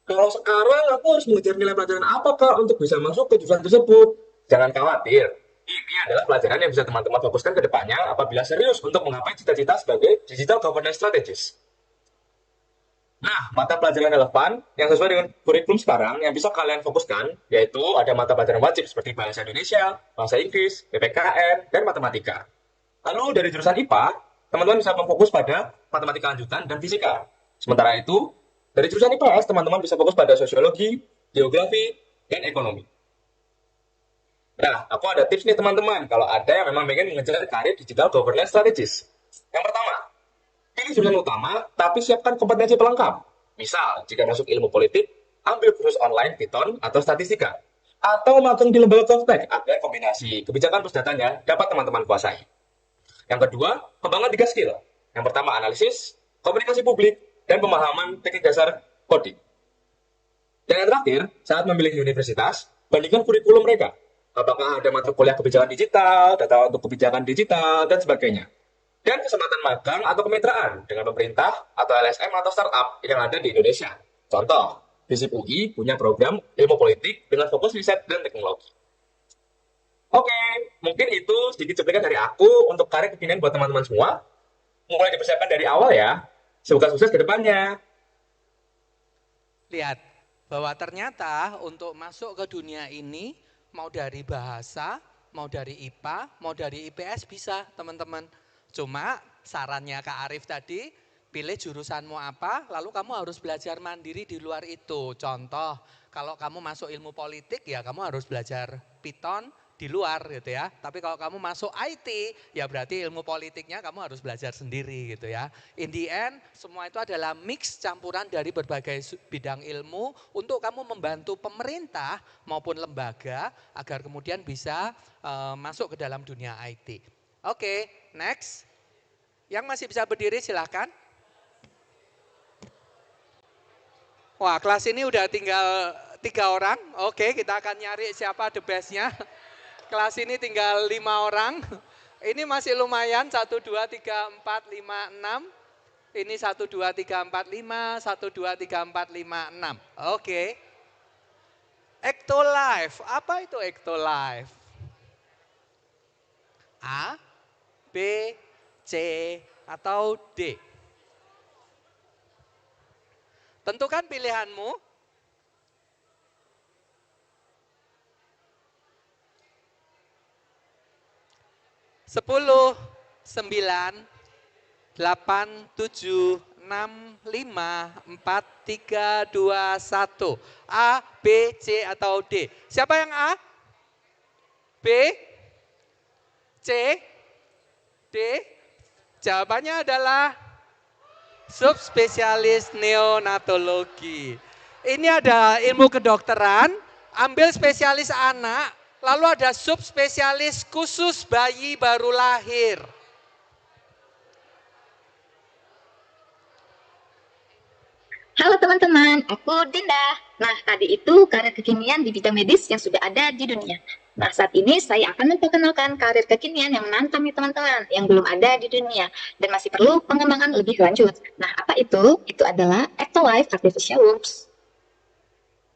Kalau sekarang aku harus mengejar nilai pelajaran apa Kak untuk bisa masuk ke jurusan tersebut? Jangan khawatir. Ini adalah pelajaran yang bisa teman-teman fokuskan ke depannya apabila serius untuk menggapai cita-cita sebagai Digital Governance Strategist. Nah, mata pelajaran relevan yang sesuai dengan kurikulum sekarang yang bisa kalian fokuskan, yaitu ada mata pelajaran wajib seperti Bahasa Indonesia, Bahasa Inggris, PPKN, dan Matematika. Lalu dari jurusan IPA, teman-teman bisa memfokus pada Matematika Lanjutan dan Fisika. Sementara itu, dari jurusan IPS, teman-teman bisa fokus pada Sosiologi, Geografi, dan Ekonomi. Nah, aku ada tips nih teman-teman, kalau ada yang memang ingin mengejar karir Digital Governance Strategist. Yang pertama, pilih jurusan utama, tapi siapkan kompetensi pelengkap. Misal, jika masuk ilmu politik, ambil kursus online Python atau statistika. Atau magang di lembaga Govtech agar kombinasi kebijakan pusdatanya dapat teman-teman kuasai. Yang kedua, kembangkan 3 skill. Yang pertama, analisis, komunikasi publik, dan pemahaman teknik dasar coding. Dan yang terakhir, saat memilih universitas, bandingkan kurikulum mereka. Apakah ada mata kuliah kebijakan digital, data untuk kebijakan digital, dan sebagainya. Dan kesempatan magang atau kemitraan dengan pemerintah atau LSM atau startup yang ada di Indonesia. Contoh, FISIP UI punya program ilmu politik dengan fokus riset dan teknologi. Oke, mungkin itu sedikit cuplikan dari aku untuk karir kekinian buat teman-teman semua. Mulai dipersiapkan dari awal ya. Semoga sukses ke depannya. Lihat, bahwa ternyata untuk masuk ke dunia ini, mau dari bahasa, mau dari IPA, mau dari IPS bisa teman-teman. Cuma sarannya Kak Arif tadi, pilih jurusanmu apa, lalu kamu harus belajar mandiri di luar itu. Contoh, kalau kamu masuk ilmu politik ya kamu harus belajar Python di luar gitu ya. Tapi kalau kamu masuk IT ya berarti ilmu politiknya kamu harus belajar sendiri gitu ya. In the end semua itu adalah mix campuran dari berbagai bidang ilmu untuk kamu membantu pemerintah maupun lembaga agar kemudian bisa masuk ke dalam dunia IT. Oke, next. Yang masih bisa berdiri silahkan. Wah, kelas ini udah tinggal 3 orang. Oke, kita akan nyari siapa the best-nya. Kelas ini tinggal 5 orang. Ini masih lumayan, 1, 2, 3, 4, 5, 6. Ini 1, 2, 3, 4, 5, 1, 2, 3, 4, 5, 6. Oke. Ectolife, apa itu Ectolife? A, B, C, atau D? Tentukan pilihanmu. 10, 9, 8, 7, 6, 5, 4, 3, 2, 1. A, B, C atau D? Siapa yang A? B? C? D? Jawabannya adalah subspesialis neonatologi. Ini ada ilmu kedokteran, ambil spesialis anak, lalu ada subspesialis khusus bayi baru lahir. Halo teman-teman, aku Dinda. Nah, tadi itu karir kekinian di bidang medis yang sudah ada di dunia. Nah, saat ini saya akan memperkenalkan karir kekinian yang menantang nih teman-teman, yang belum ada di dunia, dan masih perlu pengembangan lebih lanjut. Nah, apa itu? Itu adalah Ectolife Artificial Wombs.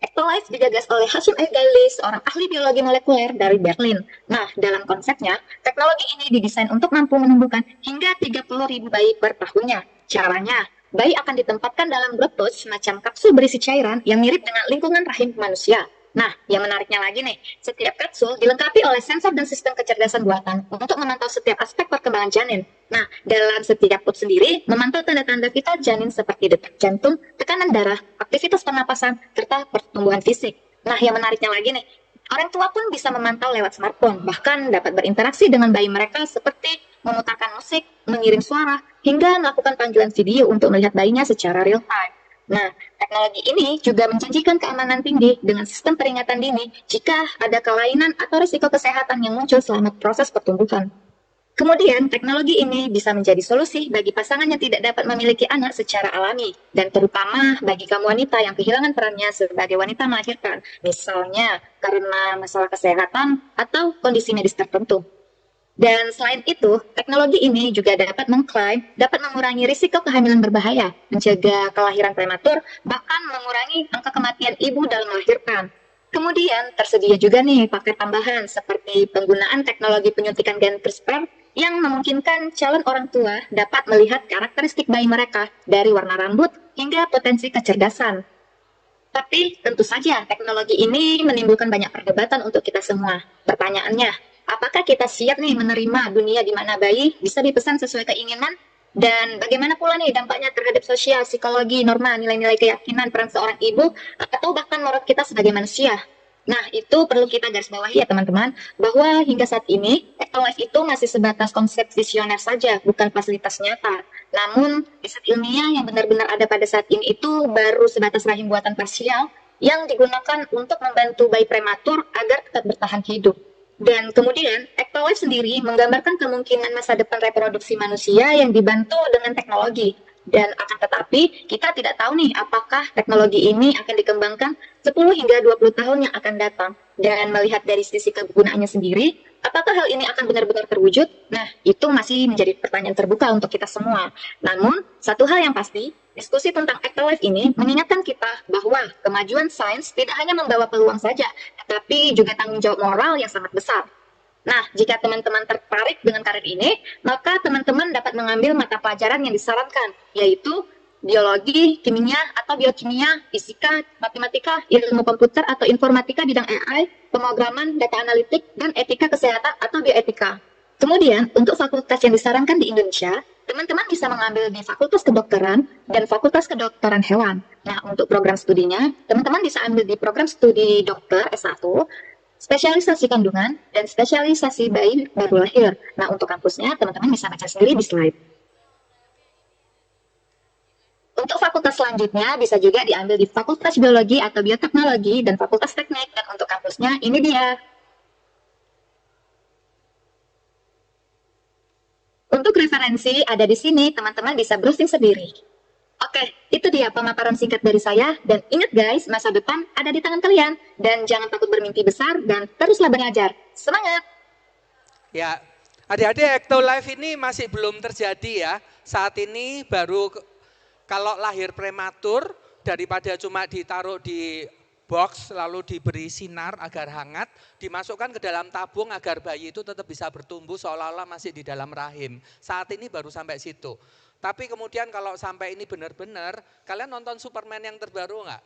Ectolife digagas oleh Hashim F. Ghali, seorang ahli biologi molekuler dari Berlin. Nah, dalam konsepnya, teknologi ini didesain untuk mampu menumbuhkan hingga 30.000 bayi per tahunnya. Caranya, bayi akan ditempatkan dalam blood pouch semacam kapsul berisi cairan yang mirip dengan lingkungan rahim manusia. Nah, yang menariknya lagi nih, setiap kapsul dilengkapi oleh sensor dan sistem kecerdasan buatan untuk memantau setiap aspek perkembangan janin. Nah, dalam setiap pouch sendiri memantau tanda-tanda vital janin seperti detak jantung, tekanan darah, aktivitas pernapasan, serta pertumbuhan fisik. Nah, yang menariknya lagi nih, orang tua pun bisa memantau lewat smartphone, bahkan dapat berinteraksi dengan bayi mereka seperti memutarkan musik, mengirim suara, hingga melakukan panggilan video untuk melihat bayinya secara real time. Nah, teknologi ini juga menjanjikan keamanan tinggi dengan sistem peringatan dini jika ada kelainan atau risiko kesehatan yang muncul selama proses pertumbuhan. Kemudian, teknologi ini bisa menjadi solusi bagi pasangan yang tidak dapat memiliki anak secara alami, dan terutama bagi kamu wanita yang kehilangan perannya sebagai wanita melahirkan, misalnya karena masalah kesehatan atau kondisi medis tertentu. Dan selain itu, teknologi ini juga dapat mengklaim dapat mengurangi risiko kehamilan berbahaya, mencegah kelahiran prematur, bahkan mengurangi angka kematian ibu dalam melahirkan. Kemudian tersedia juga nih paket tambahan seperti penggunaan teknologi penyuntikan gen CRISPR yang memungkinkan calon orang tua dapat melihat karakteristik bayi mereka dari warna rambut hingga potensi kecerdasan. Tapi tentu saja teknologi ini menimbulkan banyak perdebatan untuk kita semua. Pertanyaannya, apakah kita siap nih menerima dunia di mana bayi bisa dipesan sesuai keinginan? Dan bagaimana pula nih dampaknya terhadap sosial, psikologi, norma, nilai-nilai keyakinan peran seorang ibu, atau bahkan moral kita sebagai manusia? Nah, itu perlu kita garis bawahi ya teman-teman, bahwa hingga saat ini, Ectolife itu masih sebatas konsep visioner saja, bukan fasilitas nyata. Namun, riset ilmiah yang benar-benar ada pada saat ini itu baru sebatas rahim buatan parsial yang digunakan untuk membantu bayi prematur agar tetap bertahan hidup. Dan kemudian, Ectolife sendiri menggambarkan kemungkinan masa depan reproduksi manusia yang dibantu dengan teknologi. Dan akan tetapi, kita tidak tahu nih apakah teknologi ini akan dikembangkan 10 hingga 20 tahun yang akan datang. Dan melihat dari sisi kegunaannya sendiri, apakah hal ini akan benar-benar terwujud? Nah, itu masih menjadi pertanyaan terbuka untuk kita semua. Namun, satu hal yang pasti, diskusi tentang Ectolife ini mengingatkan kita bahwa kemajuan sains tidak hanya membawa peluang saja, tetapi juga tanggung jawab moral yang sangat besar. Nah, jika teman-teman tertarik dengan karir ini, maka teman-teman dapat mengambil mata pelajaran yang disarankan, yaitu biologi, kimia atau biokimia, fisika, matematika, ilmu komputer atau informatika bidang AI, pemrograman, data analitik, dan etika kesehatan atau bioetika. Kemudian, untuk fakultas yang disarankan di Indonesia, teman-teman bisa mengambil di Fakultas Kedokteran dan Fakultas Kedokteran Hewan. Nah, untuk program studinya, teman-teman bisa ambil di program studi dokter S1, spesialisasi kandungan, dan spesialisasi bayi baru lahir. Nah, untuk kampusnya, teman-teman bisa baca sendiri di slide. Untuk fakultas selanjutnya, bisa juga diambil di Fakultas Biologi atau Bioteknologi dan Fakultas Teknik. Dan untuk kampusnya, ini dia. Untuk referensi ada di sini, teman-teman bisa browsing sendiri. Oke, itu dia pemaparan singkat dari saya. Dan ingat guys, masa depan ada di tangan kalian. Dan jangan takut bermimpi besar dan teruslah belajar. Semangat! Ya, adik-adik, Ectolife ini masih belum terjadi ya. Saat ini baru kalau lahir prematur, daripada cuma ditaruh di box lalu diberi sinar agar hangat, dimasukkan ke dalam tabung agar bayi itu tetap bisa bertumbuh seolah-olah masih di dalam rahim. Saat ini baru sampai situ. Tapi kemudian kalau sampai ini benar-benar, kalian nonton Superman yang terbaru nggak?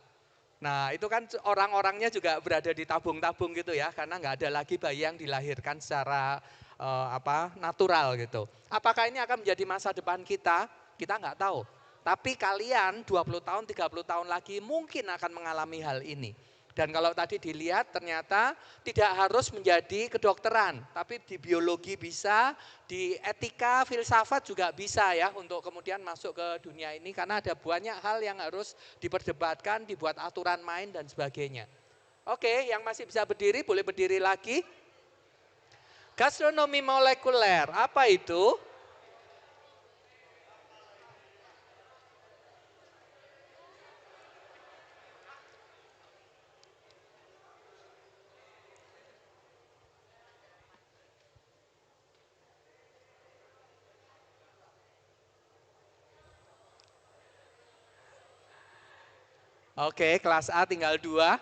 Nah itu kan orang-orangnya juga berada di tabung-tabung gitu ya, karena nggak ada lagi bayi yang dilahirkan secara natural gitu. Apakah ini akan menjadi masa depan kita? Kita nggak tahu. Tapi kalian 20 tahun, 30 tahun lagi mungkin akan mengalami hal ini. Dan kalau tadi dilihat ternyata tidak harus menjadi kedokteran, tapi di biologi bisa, di etika, filsafat juga bisa ya untuk kemudian masuk ke dunia ini karena ada banyak hal yang harus diperdebatkan, dibuat aturan main dan sebagainya. Oke, yang masih bisa berdiri boleh berdiri lagi. Gastronomi molekuler, apa itu? Oke, kelas A tinggal 2.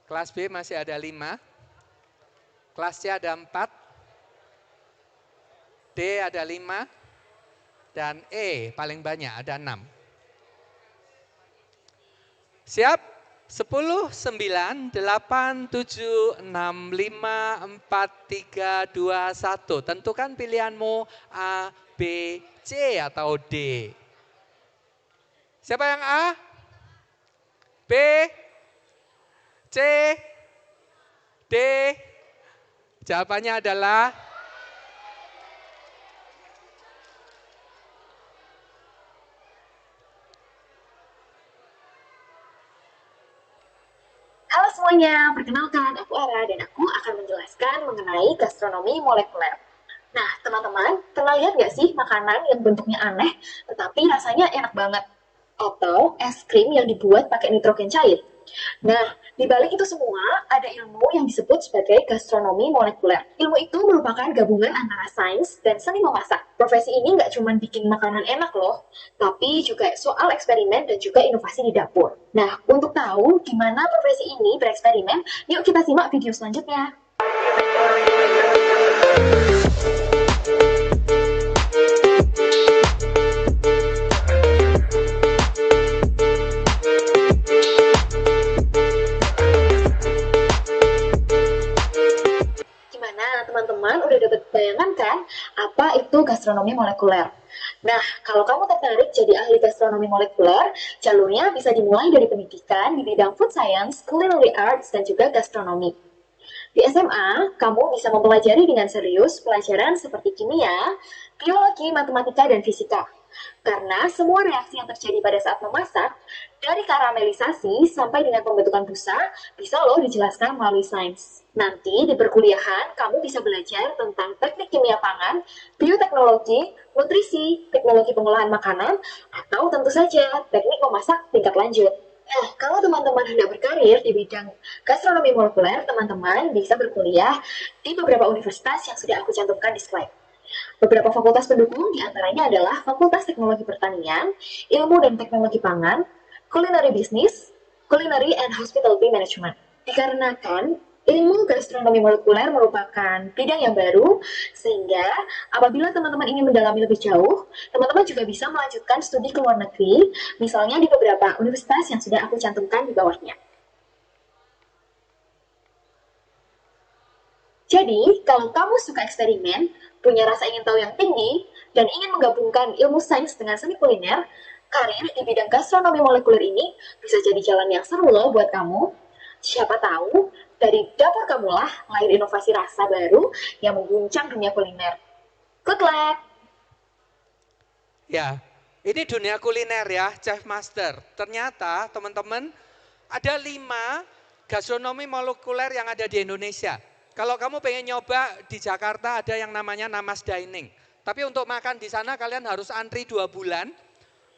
Kelas B masih ada 5. Kelas C ada 4. D ada 5. Dan E paling banyak ada 6. Siap? 10, 9, 8, 7, 6, 5, 4, 3, 2, 1. Tentukan pilihanmu A, B, C atau D. Siapa yang A? B? C? D? Jawabannya adalah Halo semuanya, perkenalkan aku Ara dan aku akan menjelaskan mengenai gastronomi molekuler. Nah teman-teman, pernah lihat gak sih makanan yang bentuknya aneh tetapi rasanya enak banget? Atau es krim yang dibuat pakai nitrogen cair? Nah, di balik itu semua ada ilmu yang disebut sebagai gastronomi molekuler. Ilmu itu merupakan gabungan antara sains dan seni memasak. Profesi ini nggak cuma bikin makanan enak loh, tapi juga soal eksperimen dan juga inovasi di dapur. Nah, untuk tahu gimana profesi ini bereksperimen, yuk kita simak video selanjutnya. Teman-teman udah dapat bayangan kan apa itu gastronomi molekuler? Nah, kalau kamu tertarik jadi ahli gastronomi molekuler, jalurnya bisa dimulai dari pendidikan di bidang food science, culinary arts, dan juga gastronomi. Di SMA, kamu bisa mempelajari dengan serius pelajaran seperti kimia, biologi, matematika, dan fisika. Karena semua reaksi yang terjadi pada saat memasak, dari karamelisasi sampai dengan pembentukan busa, bisa loh dijelaskan melalui sains. Nanti di perkuliahan, kamu bisa belajar tentang teknik kimia pangan, bioteknologi, nutrisi, teknologi pengolahan makanan, atau tentu saja teknik memasak tingkat lanjut. Nah, kalau teman-teman hendak berkarir di bidang gastronomi molekuler, teman-teman bisa berkuliah di beberapa universitas yang sudah aku cantumkan di slide. Beberapa fakultas pendukung diantaranya adalah Fakultas Teknologi Pertanian, Ilmu dan Teknologi Pangan, Culinary Business, Culinary and Hospitality Management. Dikarenakan ilmu gastronomi molekuler merupakan bidang yang baru, sehingga apabila teman-teman ingin mendalami lebih jauh, teman-teman juga bisa melanjutkan studi ke luar negeri, misalnya di beberapa universitas yang sudah aku cantumkan di bawahnya. Jadi, kalau kamu suka eksperimen, punya rasa ingin tahu yang tinggi, dan ingin menggabungkan ilmu sains dengan seni kuliner, karir di bidang gastronomi molekuler ini bisa jadi jalan yang seru loh buat kamu. Siapa tahu, dari dapur kamulah lahir inovasi rasa baru yang mengguncang dunia kuliner. Good luck! Ya, ini dunia kuliner ya, Chef Master. Ternyata teman-teman ada 5 gastronomi molekuler yang ada di Indonesia. Kalau kamu pengen nyoba di Jakarta ada yang namanya Namas Dining. Tapi untuk makan di sana kalian harus antri 2 bulan.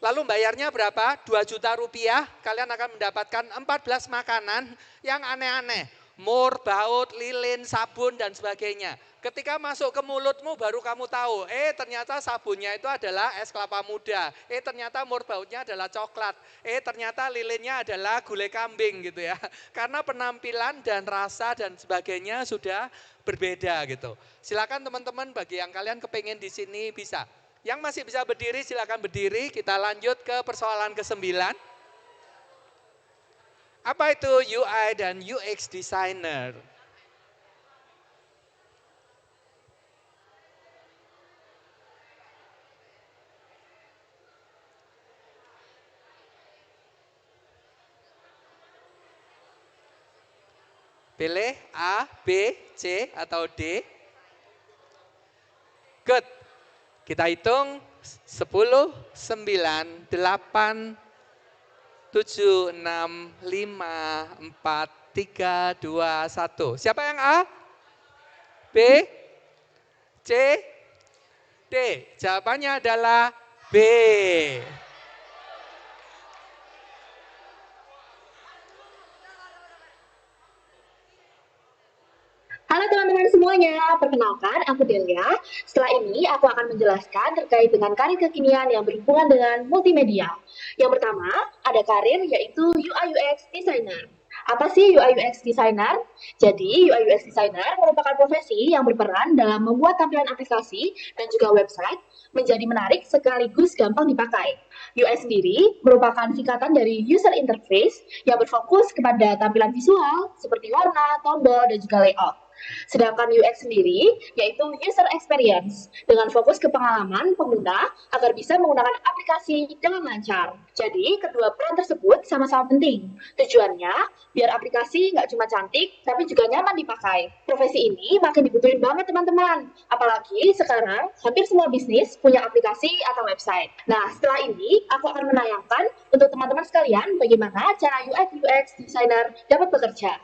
Lalu bayarnya berapa? 2 juta rupiah. Kalian akan mendapatkan 14 makanan yang aneh-aneh. mur, baut, lilin, sabun dan sebagainya. Ketika masuk ke mulutmu baru kamu tahu, ternyata sabunnya itu adalah es kelapa muda, ternyata mur bautnya adalah coklat, ternyata lilinnya adalah gulai kambing gitu ya. Karena penampilan dan rasa dan sebagainya sudah berbeda gitu. Silakan teman-teman bagi yang kalian kepengen di sini bisa. Yang masih bisa berdiri silakan berdiri, kita lanjut ke persoalan ke-9. Apa itu UI dan UX designer? Pilih A, B, C, atau D. Good. Kita hitung 10, 9, 8, 7, 6, 5, 4, 3, 2, 1. Siapa yang A? B? C? D? Jawabannya adalah B. Halo teman-teman semuanya, perkenalkan aku Delia. Setelah ini aku akan menjelaskan terkait dengan karir kekinian yang berhubungan dengan multimedia. Yang pertama, ada karir yaitu UI UX designer. Apa sih UI UX designer? Jadi UI UX designer merupakan profesi yang berperan dalam membuat tampilan aplikasi dan juga website menjadi menarik sekaligus gampang dipakai. UI sendiri merupakan singkatan dari user interface yang berfokus kepada tampilan visual seperti warna, tombol, dan juga layout. Sedangkan UX sendiri yaitu user experience dengan fokus ke pengalaman pengguna agar bisa menggunakan aplikasi dengan lancar. Jadi kedua peran tersebut sama-sama penting. Tujuannya biar aplikasi nggak cuma cantik tapi juga nyaman dipakai. Profesi ini makin dibutuhin banget teman-teman. Apalagi sekarang hampir semua bisnis punya aplikasi atau website. Nah setelah ini aku akan menayangkan untuk teman-teman sekalian bagaimana cara UI UX designer dapat bekerja.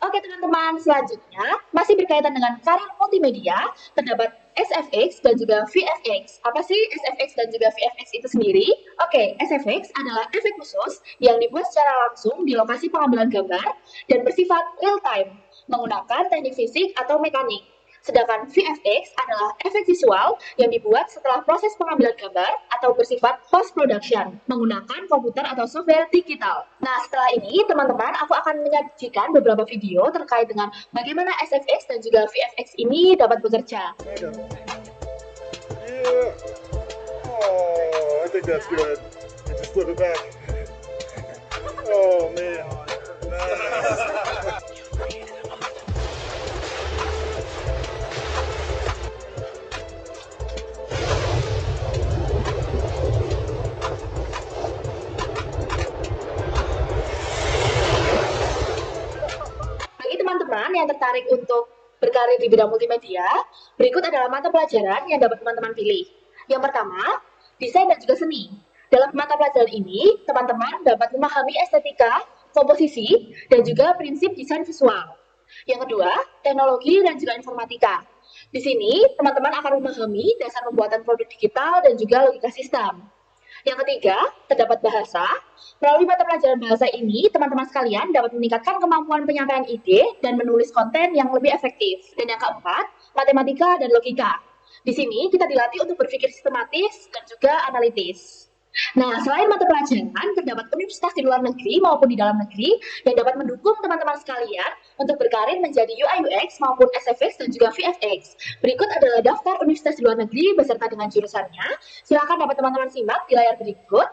Oke teman-teman, selanjutnya masih berkaitan dengan karir multimedia, terdapat SFX dan juga VFX. Apa sih SFX dan juga VFX itu sendiri? Oke, SFX adalah efek khusus yang dibuat secara langsung di lokasi pengambilan gambar dan bersifat real time, menggunakan teknik fisik atau mekanik. Sedangkan VFX adalah efek visual yang dibuat setelah proses pengambilan gambar atau bersifat post-production, menggunakan komputer atau software digital. Nah, setelah ini teman-teman, aku akan menyajikan beberapa video terkait dengan bagaimana SFX dan juga VFX ini dapat bekerja. Yeah. Oh, I think that's good. I just flip it back. Oh, man. Nice. Teman-teman yang tertarik untuk berkarir di bidang multimedia, berikut adalah mata pelajaran yang dapat teman-teman pilih. Yang pertama, desain dan juga seni. Dalam mata pelajaran ini, teman-teman dapat memahami estetika, komposisi, dan juga prinsip desain visual. Yang kedua, teknologi dan juga informatika. Di sini, teman-teman akan memahami dasar pembuatan produk digital dan juga logika sistem. Yang ketiga, terdapat bahasa. Melalui mata pelajaran bahasa ini, teman-teman sekalian dapat meningkatkan kemampuan penyampaian ide dan menulis konten yang lebih efektif. Dan yang keempat, matematika dan logika. Di sini kita dilatih untuk berpikir sistematis dan juga analitis. Nah, selain mata pelajaran, terdapat universitas di luar negeri maupun di dalam negeri yang dapat mendukung teman-teman sekalian untuk berkarir menjadi UI UX maupun SFX dan juga VFX. Berikut adalah daftar universitas di luar negeri beserta dengan jurusannya. Silakan dapat teman-teman simak di layar berikut.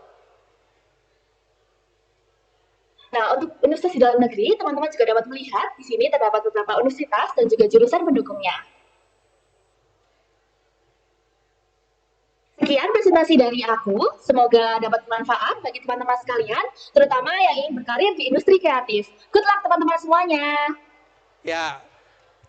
Nah, untuk universitas di dalam negeri, teman-teman juga dapat melihat di sini terdapat beberapa universitas dan juga jurusan pendukungnya. Sekian presentasi dari aku, semoga dapat bermanfaat bagi teman-teman sekalian, terutama yang ingin berkarir di industri kreatif. Good luck teman-teman semuanya. Ya,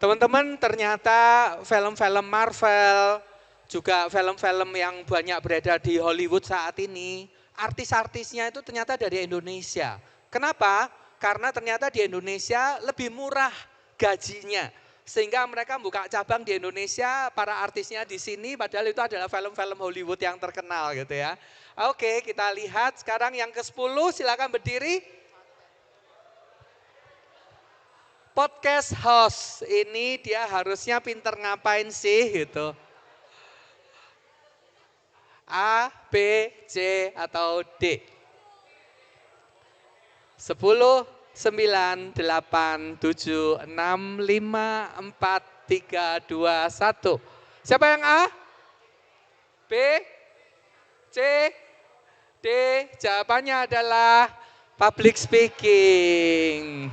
teman-teman ternyata film-film Marvel, juga film-film yang banyak beredar di Hollywood saat ini, artis-artisnya itu ternyata dari Indonesia. Kenapa? Karena ternyata di Indonesia lebih murah gajinya. Sehingga mereka buka cabang di Indonesia, para artisnya di sini, padahal itu adalah film-film Hollywood yang terkenal gitu ya. Oke, kita lihat sekarang yang ke-10, silakan berdiri. Podcast host, ini dia harusnya pinter ngapain sih gitu. A, B, C, atau D. 10, 9, 8, 7, 6, 5, 4, 3, 2, 1. Siapa yang A? B? C? D? Jawabannya adalah public speaking.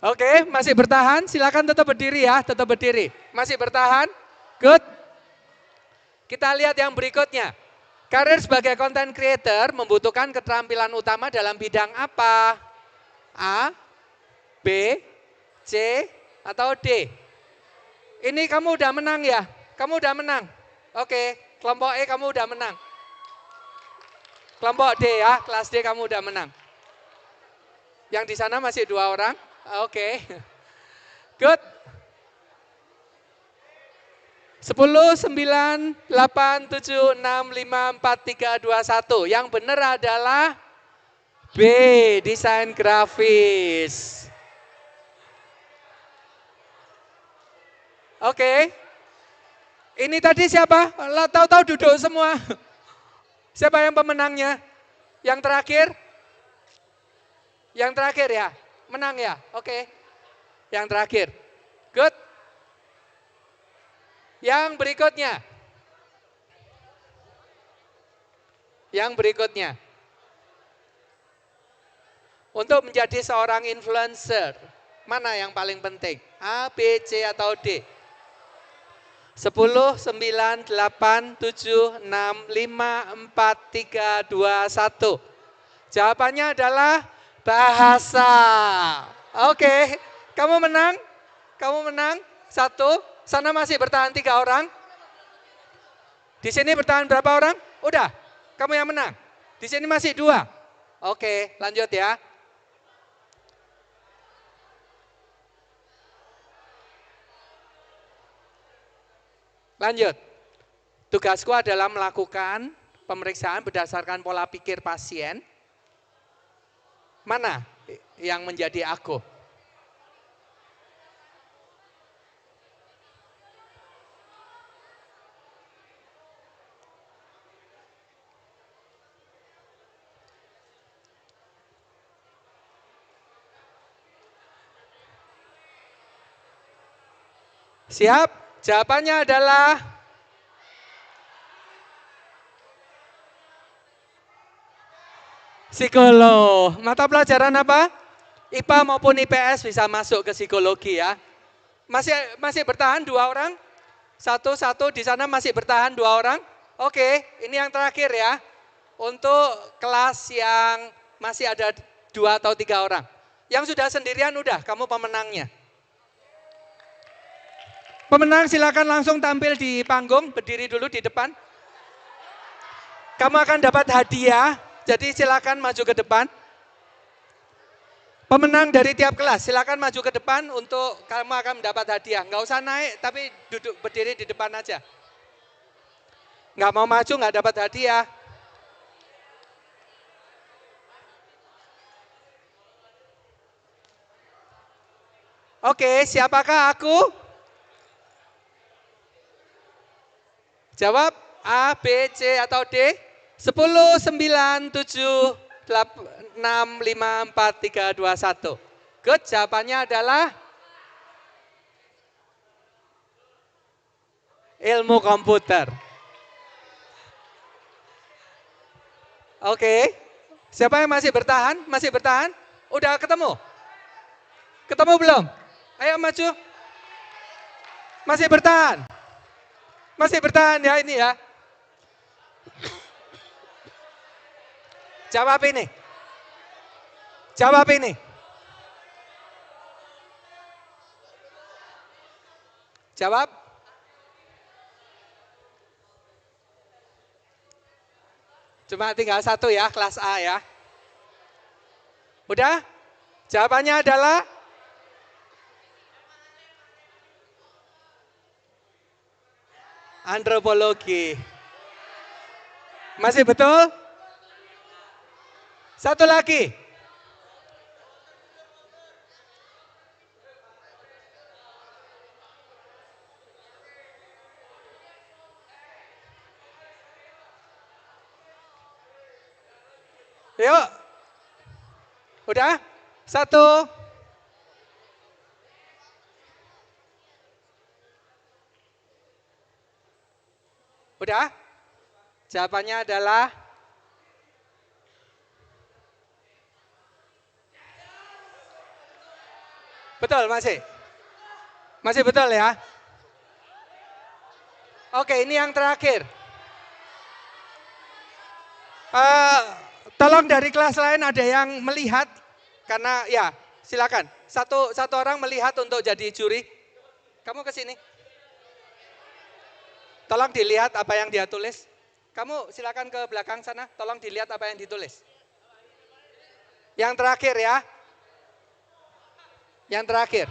Oke, masih bertahan? Silakan tetap berdiri ya, tetap berdiri. Masih bertahan? Good. Kita lihat yang berikutnya. Karir sebagai content creator membutuhkan keterampilan utama dalam bidang apa? A, B, C, atau D? Ini kamu udah menang ya? Kamu udah menang? Oke, kelompok E kamu udah menang. Kelompok D ya, kelas D kamu udah menang. Yang di sana masih 2 orang? Oke. Good. 10, 9, 8, 7, 6, 5, 4, 3, 2, 1. Yang benar adalah B, desain grafis. Oke. Ini tadi siapa? Tahu-tahu duduk semua. Siapa yang pemenangnya? Yang terakhir? Yang terakhir ya? Menang ya? Oke. Yang terakhir. Good. Yang berikutnya. Yang berikutnya. Untuk menjadi seorang influencer, mana yang paling penting? A, B, C, atau D? 10, 9, 8, 7, 6, 5, 4, 3, 2, 1. Jawabannya adalah bahasa. Oke, kamu menang? Kamu menang? 1. Sana masih bertahan 3 orang. Di sini bertahan berapa orang? Udah, kamu yang menang. Di sini masih 2. Oke, lanjut ya. Lanjut. Tugasku adalah melakukan pemeriksaan berdasarkan pola pikir pasien. Mana yang menjadi aku? Siap? Jawabannya adalah psikolog. Mata pelajaran apa? IPA maupun IPS bisa masuk ke psikologi ya. Masih bertahan 2 orang? Satu di sana masih bertahan 2 orang? Oke, ini yang terakhir ya. Untuk kelas yang masih ada 2 atau 3 orang. Yang sudah sendirian udah, kamu pemenangnya. Pemenang silakan langsung tampil di panggung, berdiri dulu di depan. Kamu akan dapat hadiah, jadi silakan maju ke depan. Pemenang dari tiap kelas, silakan maju ke depan untuk kamu akan mendapat hadiah. Nggak usah naik, tapi duduk berdiri di depan aja. Nggak mau maju, nggak dapat hadiah. Oke, siapakah aku? Jawab A, B, C, atau D? 10, 9, 7, 8, 6, 5, 4, 3, 2, 1. Good, jawabannya adalah ilmu komputer. Oke, siapa yang masih bertahan? Masih bertahan? Udah ketemu? Ketemu belum? Ayo maju. Masih bertahan? Masih bertahan ya ini ya. Jawab ini. Jawab ini. Jawab. Cuma tinggal satu ya, kelas A ya. Udah? Jawabannya adalah antropologi. Masih betul? Satu lagi. Yuk. Udah? Satu. Udah? Jawabannya adalah betul masih? Masih betul ya? Oke, ini yang terakhir. Tolong dari kelas lain ada yang melihat, karena ya silakan. Satu orang melihat untuk jadi juri. Kamu ke sini. Tolong dilihat apa yang dia tulis. Kamu silakan ke belakang sana, tolong dilihat apa yang ditulis. Yang terakhir ya. Yang terakhir.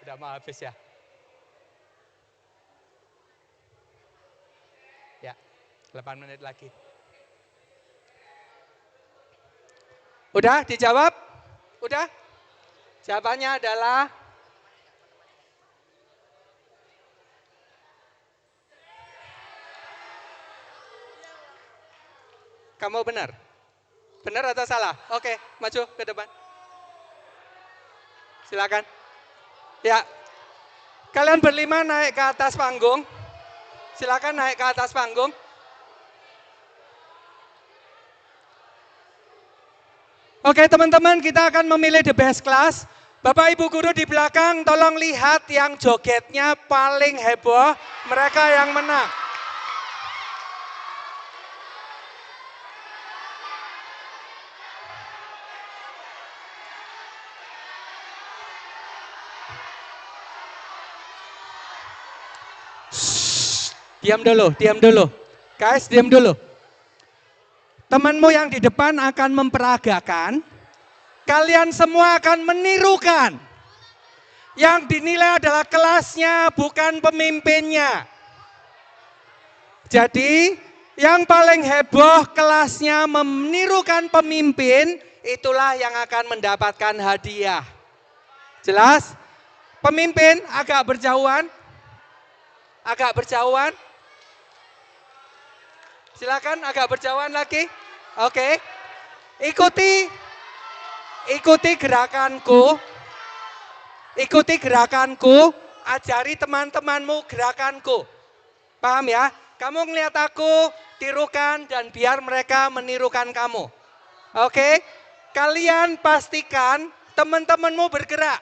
Udah mau habis ya? Ya, 8 menit lagi. Udah dijawab? Udah? Jawabannya adalah kamu benar. Benar atau salah? Oke, maju ke depan. Silakan. Ya, kalian berlima naik ke atas panggung. Silakan naik ke atas panggung. Oke teman-teman, kita akan memilih the best class. Bapak Ibu guru di belakang, tolong lihat yang jogetnya paling heboh, mereka yang menang. Diam dulu. Guys, diam dulu. Temanmu yang di depan akan memperagakan, kalian semua akan menirukan. Yang dinilai adalah kelasnya, bukan pemimpinnya. Jadi, yang paling heboh kelasnya menirukan pemimpin, itulah yang akan mendapatkan hadiah. Jelas? Pemimpin agak berjauhan. Silakan agak berjauhan lagi. Oke. Ikuti gerakanku. Ajari teman-temanmu gerakanku. Paham ya? Kamu ngeliat aku, tirukan dan biar mereka menirukan kamu. Oke? Kalian pastikan teman-temanmu bergerak.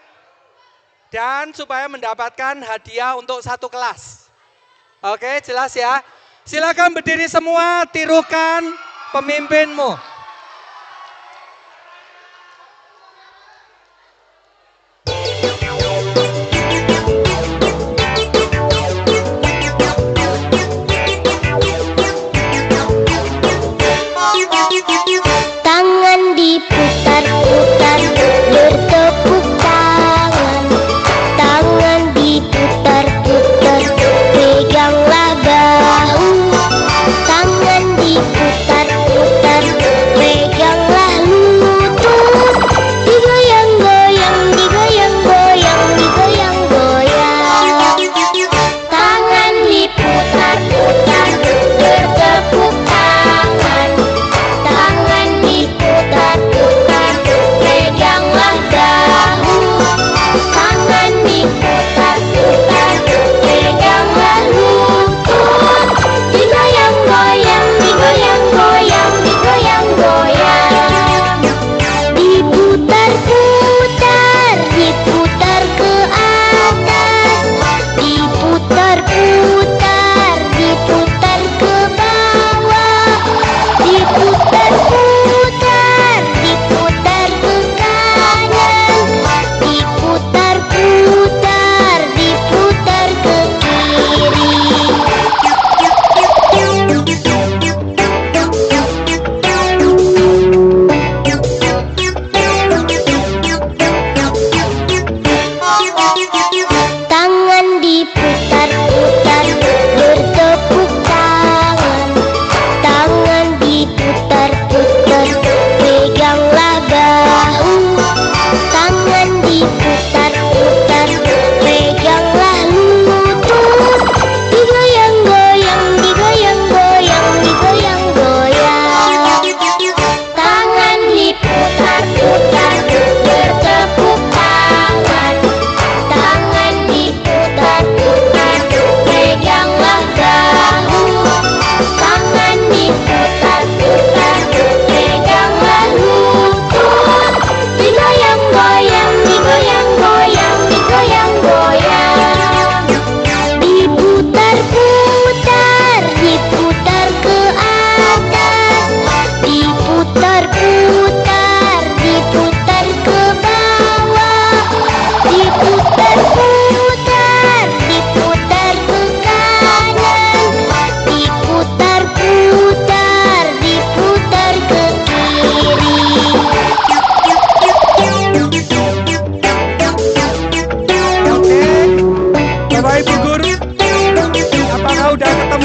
Dan supaya mendapatkan hadiah untuk satu kelas. Oke, jelas ya? Silakan berdiri semua, tirukan pemimpinmu. Tangan diputar-putar, bertepuk tangan. Tangan diputar-putar, peganglah bahu. Tangan diputar-putar,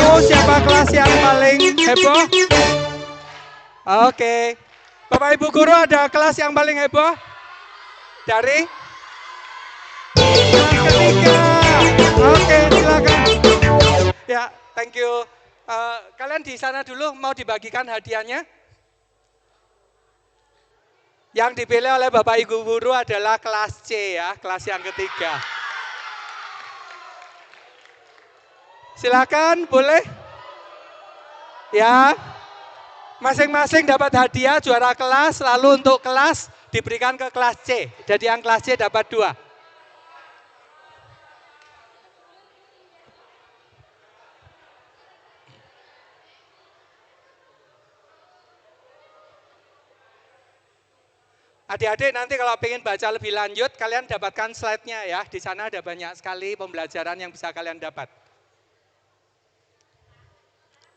kamu siapa kelas yang paling heboh? Oke. Bapak Ibu guru, ada kelas yang paling heboh? Dari? Kelas ketiga. Oke, silakan. Ya, thank you. Kalian di sana dulu, mau dibagikan hadiahnya? Yang dipilih oleh Bapak Ibu guru adalah kelas C ya, kelas yang ketiga. Silakan, boleh? Ya, masing-masing dapat hadiah juara kelas, lalu untuk kelas diberikan ke kelas C. Jadi yang kelas C dapat 2. Adik-adik nanti kalau pengen baca lebih lanjut, kalian dapatkan slide-nya ya. Di sana ada banyak sekali pembelajaran yang bisa kalian dapat.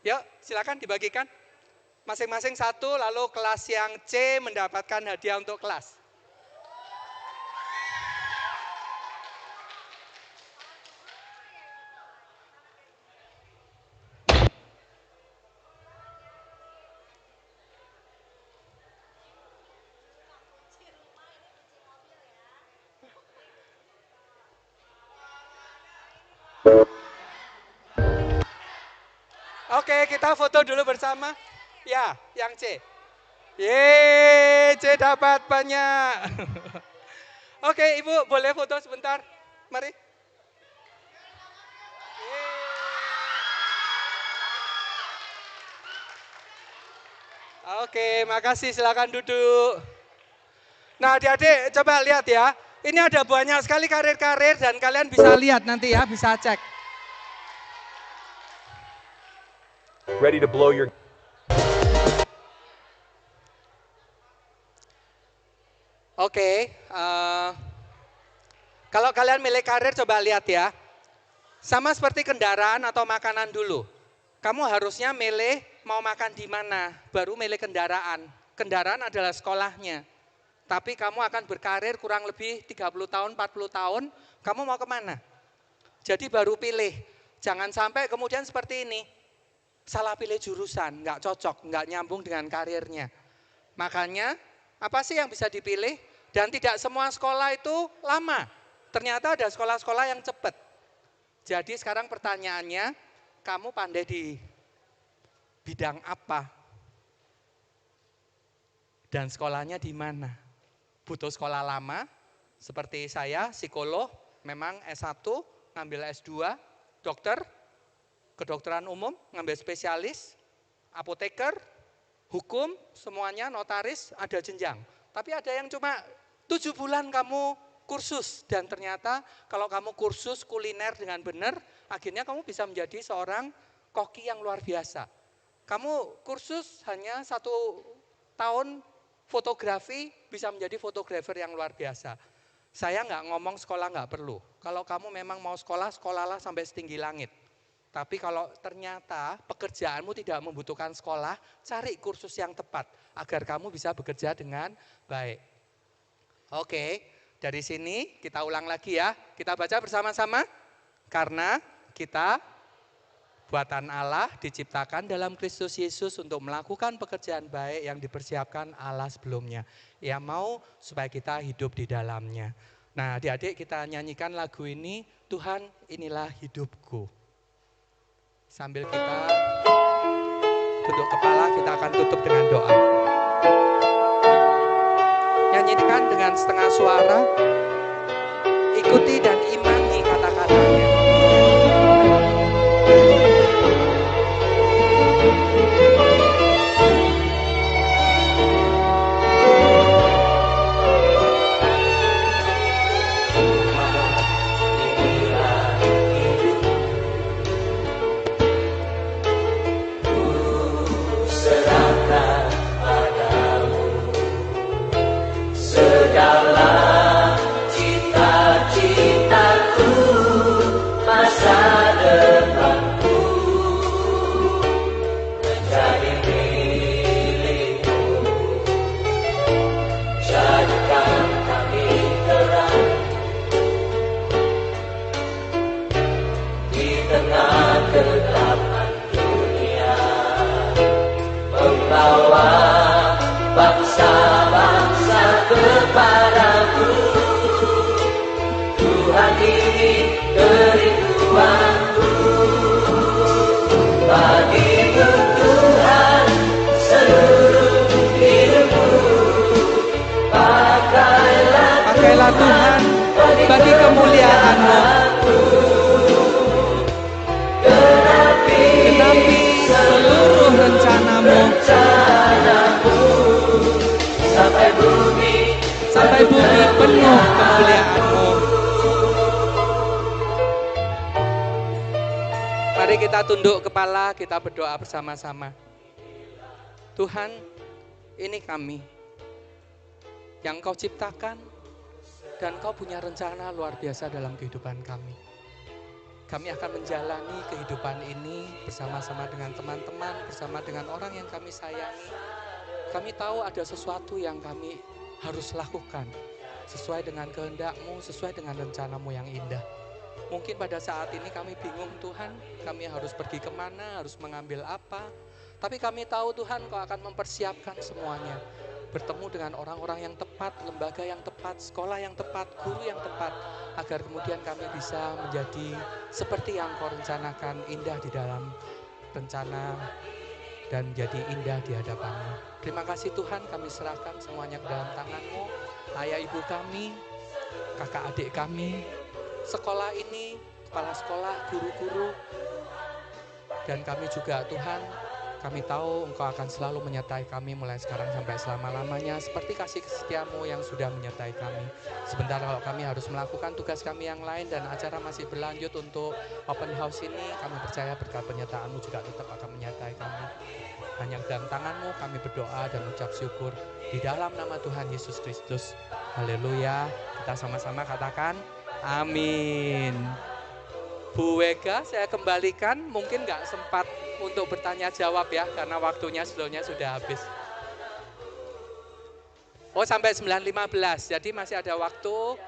Yuk, silakan dibagikan. Masing-masing 1, lalu kelas yang C mendapatkan hadiah untuk kelas. Oke, kita foto dulu bersama. Ya, yang C. Yeay, C dapat banyak. Oke, Ibu boleh foto sebentar? Mari. Oke, makasih, silakan duduk. Nah, adik-adik coba lihat ya. Ini ada banyak sekali karir-karir dan kalian bisa lihat nanti ya, bisa cek. Ready to blow your... Oke, kalau kalian milih karir coba lihat ya. Sama seperti kendaraan atau makanan dulu. Kamu harusnya milih mau makan di mana, baru milih kendaraan. Kendaraan adalah sekolahnya. Tapi kamu akan berkarir kurang lebih 30 tahun, 40 tahun, kamu mau kemana? Jadi baru pilih. Jangan sampai kemudian seperti ini. Salah pilih jurusan, nggak cocok, nggak nyambung dengan karirnya. Makanya, apa sih yang bisa dipilih? Dan tidak semua sekolah itu lama. Ternyata ada sekolah-sekolah yang cepat. Jadi sekarang pertanyaannya, kamu pandai di bidang apa? Dan sekolahnya di mana? Butuh sekolah lama, seperti saya, psikolog, memang S1, ngambil S2, dokter, kedokteran umum, ngambil spesialis, apoteker, hukum, semuanya, notaris, ada jenjang. Tapi ada yang cuma 7 bulan kamu kursus, dan ternyata kalau kamu kursus kuliner dengan benar, akhirnya kamu bisa menjadi seorang koki yang luar biasa. Kamu kursus hanya 1 tahun fotografi, bisa menjadi fotografer yang luar biasa. Saya nggak ngomong sekolah nggak perlu. Kalau kamu memang mau sekolah, sekolahlah sampai setinggi langit. Tapi kalau ternyata pekerjaanmu tidak membutuhkan sekolah, cari kursus yang tepat agar kamu bisa bekerja dengan baik. Oke, dari sini kita ulang lagi ya. Kita baca bersama-sama. Karena kita buatan Allah diciptakan dalam Kristus Yesus untuk melakukan pekerjaan baik yang dipersiapkan Allah sebelumnya. Ia mau supaya kita hidup di dalamnya. Nah, adik-adik kita nyanyikan lagu ini, Tuhan inilah hidupku. Sambil kita tunduk kepala, kita akan tutup dengan doa. Nyanyikan dengan setengah suara, ikuti dan imani kata-katanya. Segala cita-citaku Bagimu Tuhan seluruh hidupku. Pakailah Tuhan bagi kemuliaan-Mu. Genapi seluruh rencana-Mu. Sampai bumi penuh kemuliaan-Mu. Mari kita tunduk kepala, kita berdoa bersama-sama. Tuhan, ini kami yang Kau ciptakan dan Kau punya rencana luar biasa dalam kehidupan kami. Kami akan menjalani kehidupan ini bersama-sama dengan teman-teman, bersama dengan orang yang kami sayangi. Kami tahu ada sesuatu yang kami harus lakukan sesuai dengan kehendak-Mu, sesuai dengan rencana-Mu yang indah. Mungkin pada saat ini kami bingung Tuhan, kami harus pergi kemana, harus mengambil apa. Tapi kami tahu Tuhan Kau akan mempersiapkan semuanya. Bertemu dengan orang-orang yang tepat, lembaga yang tepat, sekolah yang tepat, guru yang tepat. Agar kemudian kami bisa menjadi seperti yang Kau rencanakan, indah di dalam rencana dan jadi indah di hadapan-Mu. Terima kasih Tuhan, kami serahkan semuanya ke dalam tangan-Mu. Ayah ibu kami, kakak adik kami, sekolah ini, kepala sekolah, guru-guru, dan kami juga Tuhan, kami tahu Engkau akan selalu menyertai kami mulai sekarang sampai selama-lamanya, seperti kasih setia-Mu yang sudah menyertai kami. Sebentar kalau kami harus melakukan tugas kami yang lain dan acara masih berlanjut untuk open house ini, kami percaya berkat penyertaan-Mu juga tetap akan menyertai kami. Hanya dalam tangan-Mu kami berdoa dan ucap syukur di dalam nama Tuhan Yesus Kristus. Haleluya. Kita sama-sama katakan amin. Bu Wega, saya kembalikan, mungkin nggak sempat untuk bertanya jawab ya, karena waktunya sebelumnya sudah habis. Oh, sampai 9.15, jadi masih ada waktu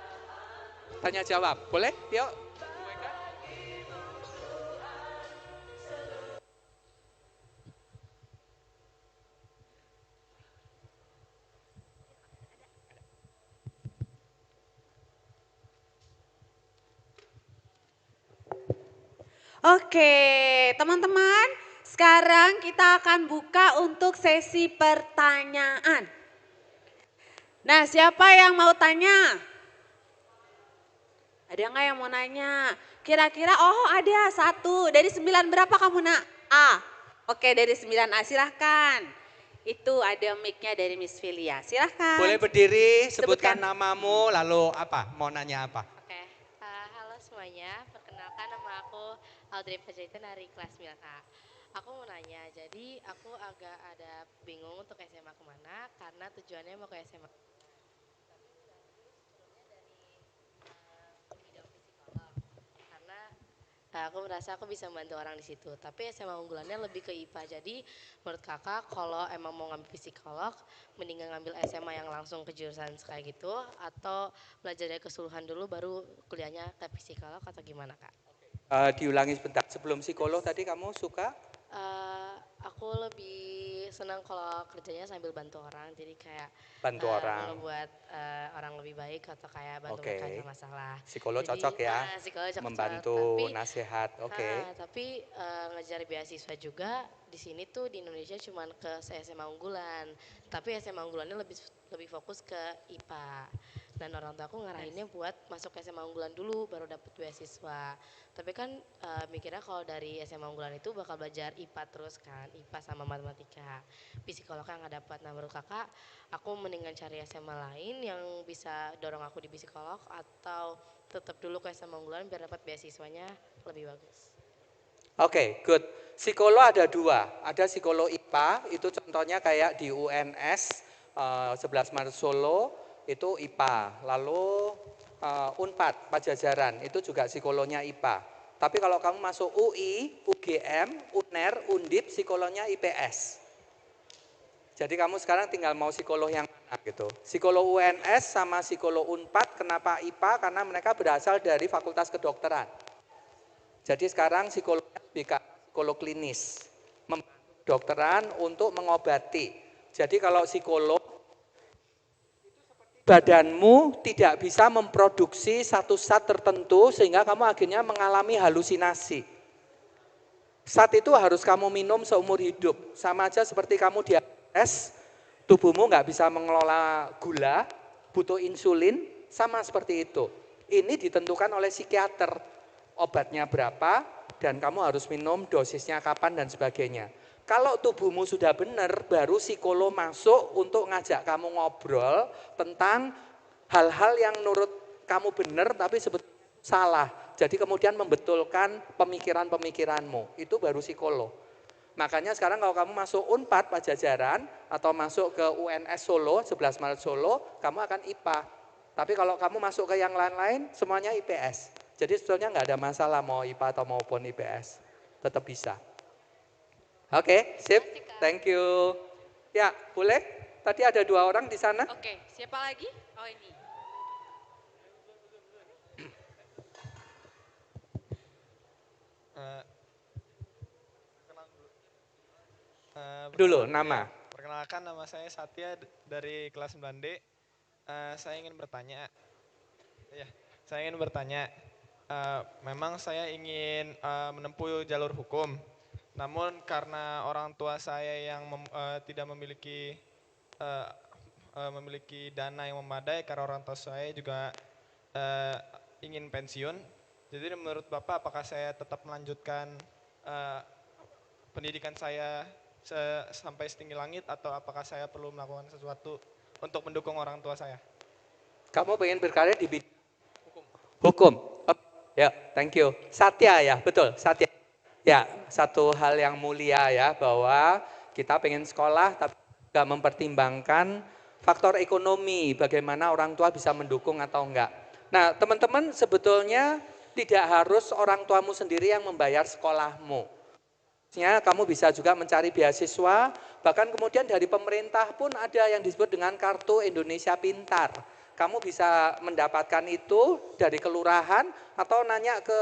tanya jawab. Boleh? Yuk. Oke, teman-teman, sekarang kita akan buka untuk sesi pertanyaan. Nah, siapa yang mau tanya? Ada nggak yang mau nanya? Kira-kira, oh ada satu. Dari 9 berapa kamu nak? A. Oke, dari 9A, silahkan. Itu ada mic-nya dari Miss Filia, silahkan. Boleh berdiri, sebutkan namamu, lalu apa? Mau nanya apa? Oke, halo semuanya, perkenalkan nama aku Audrey Fajritan dari kelas 9A. Aku mau nanya, jadi aku agak ada bingung untuk SMA kemana, karena tujuannya mau ke SMA. Aku merasa aku bisa membantu orang di situ, tapi SMA unggulannya lebih ke IPA. Jadi menurut kakak kalau emang mau ngambil psikolog, mendingan ngambil SMA yang langsung ke jurusan kayak gitu, atau belajar dari keseluruhan dulu baru kuliahnya ke psikolog, atau gimana kak? Diulangi sebentar, sebelum psikolog tadi kamu suka? Aku lebih senang kalau kerjanya sambil bantu orang, jadi kayak bantu orang, ngebuat orang lebih baik atau kayak bantu mereka yang masalah. Psikolog jadi, cocok ya, psikolog cocok, membantu tapi, nasihat, tapi ngejar beasiswa juga di sini tuh di Indonesia cuman ke SMA unggulan, tapi SMA unggulannya lebih fokus ke IPA. Dan orang tua aku ngarahinnya buat masuk SMA unggulan dulu baru dapet beasiswa. Tapi kan mikirnya kalau dari SMA unggulan itu bakal belajar IPA terus kan, IPA sama matematika. Psikolognya nggak dapat. Nah menurut kakak, aku mendingan cari SMA lain yang bisa dorong aku di psikolog atau tetap dulu ke SMA unggulan biar dapat beasiswanya lebih bagus. Oke, good. Psikolog ada dua, ada psikolog IPA, itu contohnya kayak di UNS 11 Maret Solo, itu IPA, lalu Unpad, Pajajaran, itu juga psikolognya IPA. Tapi kalau kamu masuk UI, UGM, UNER, Undip, psikolognya IPS. Jadi kamu sekarang tinggal mau psikolog yang mana gitu. Psikolog UNS sama psikolog Unpad, kenapa IPA? Karena mereka berasal dari Fakultas Kedokteran. Jadi sekarang psikolognya psikolog klinis, membantu kedokteran untuk mengobati. Jadi kalau psikolog, badanmu tidak bisa memproduksi satu zat tertentu sehingga kamu akhirnya mengalami halusinasi. SAT itu harus kamu minum seumur hidup. Sama aja seperti kamu diabetes, tubuhmu nggak bisa mengelola gula, butuh insulin, sama seperti itu. Ini ditentukan oleh psikiater, obatnya berapa, dan kamu harus minum dosisnya kapan dan sebagainya. Kalau tubuhmu sudah benar, baru psikolog masuk untuk ngajak kamu ngobrol tentang hal-hal yang menurut kamu benar tapi sebetulnya salah. Jadi kemudian membetulkan pemikiran-pemikiranmu, itu baru psikolog. Makanya sekarang kalau kamu masuk Unpad Pajajaran atau masuk ke UNS Solo, 11 Maret Solo, kamu akan IPA. Tapi kalau kamu masuk ke yang lain-lain, semuanya IPS. Jadi sebetulnya nggak ada masalah mau IPA atau maupun IPS, tetap bisa. Oke, sip, thank you. Ya, boleh? Tadi ada 2 orang di sana. Oke, siapa lagi? Oh ini. Dulu, nama. Perkenalkan, nama saya Satya dari kelas 9D. Saya ingin bertanya. Memang saya ingin menempuh jalur hukum. Namun karena orang tua saya yang tidak memiliki dana yang memadai, karena orang tua saya juga ingin pensiun. Jadi menurut Bapak, apakah saya tetap melanjutkan pendidikan saya sampai setinggi langit, atau apakah saya perlu melakukan sesuatu untuk mendukung orang tua saya? Kamu pengen berkarya di bidang hukum? Ya, thank you. Satya ya, betul, Satya. Ya, satu hal yang mulia ya, bahwa kita pengen sekolah tapi juga mempertimbangkan faktor ekonomi, bagaimana orang tua bisa mendukung atau enggak. Nah, teman-teman, sebetulnya tidak harus orang tuamu sendiri yang membayar sekolahmu. Kamu bisa juga mencari beasiswa, bahkan kemudian dari pemerintah pun ada yang disebut dengan Kartu Indonesia Pintar. Kamu bisa mendapatkan itu dari kelurahan atau nanya ke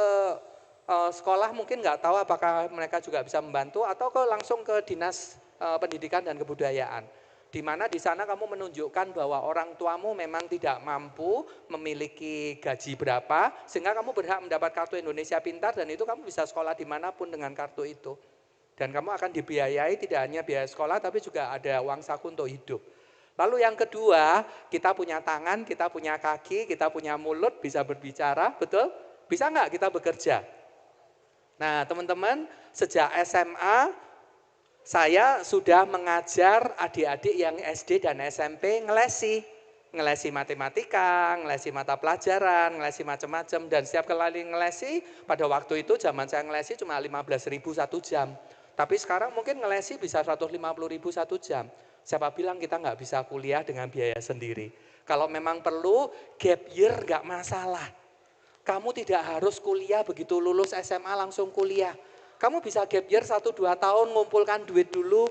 sekolah, mungkin nggak tahu apakah mereka juga bisa membantu, atau langsung ke Dinas Pendidikan dan Kebudayaan. Di mana di sana kamu menunjukkan bahwa orang tuamu memang tidak mampu memiliki gaji berapa, sehingga kamu berhak mendapat Kartu Indonesia Pintar, dan itu kamu bisa sekolah dimanapun dengan kartu itu. Dan kamu akan dibiayai tidak hanya biaya sekolah, tapi juga ada uang saku untuk hidup. Lalu yang kedua, kita punya tangan, kita punya kaki, kita punya mulut, bisa berbicara, betul? Bisa nggak kita bekerja? Nah teman-teman, sejak SMA, saya sudah mengajar adik-adik yang SD dan SMP ngelesi matematika, ngelesi mata pelajaran, ngelesi macam-macam, dan setiap kali ngelesi, pada waktu itu zaman saya ngelesi cuma 15.000 1 jam. Tapi sekarang mungkin ngelesi bisa 150.000 1 jam. Siapa bilang kita nggak bisa kuliah dengan biaya sendiri? Kalau memang perlu, gap year nggak masalah. Kamu tidak harus kuliah begitu lulus SMA langsung kuliah. Kamu bisa gap year 1-2 tahun, ngumpulkan duit dulu,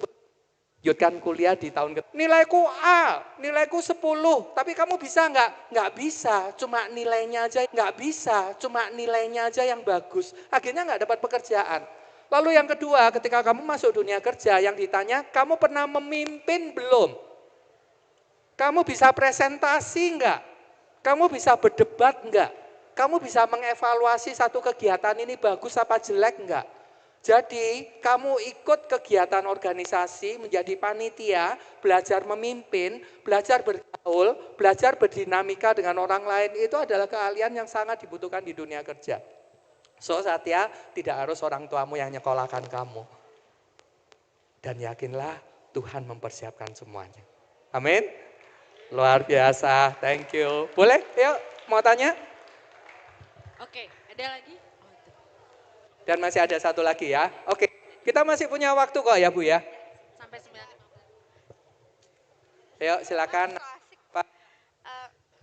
lanjutkan kuliah di tahun kedua. Nilaiku A, nilaiku 10, tapi kamu bisa nggak? Nggak bisa, cuma nilainya aja nggak bisa, cuma nilainya aja yang bagus. Akhirnya nggak dapat pekerjaan. Lalu yang kedua, ketika kamu masuk dunia kerja, yang ditanya, kamu pernah memimpin belum? Kamu bisa presentasi enggak? Kamu bisa berdebat enggak? Kamu bisa mengevaluasi satu kegiatan ini bagus apa jelek enggak? Jadi kamu ikut kegiatan organisasi, menjadi panitia, belajar memimpin, belajar bergaul, belajar berdinamika dengan orang lain, itu adalah keahlian yang sangat dibutuhkan di dunia kerja. So Satya, tidak harus orang tuamu yang nyekolahkan kamu. Dan yakinlah Tuhan mempersiapkan semuanya. Amin. Luar biasa, thank you. Boleh, yuk mau tanya? Oke, ada lagi? Dan masih ada satu lagi ya. Oke, kita masih punya waktu kok ya Bu ya. Sampai 9:15. Yuk silakan.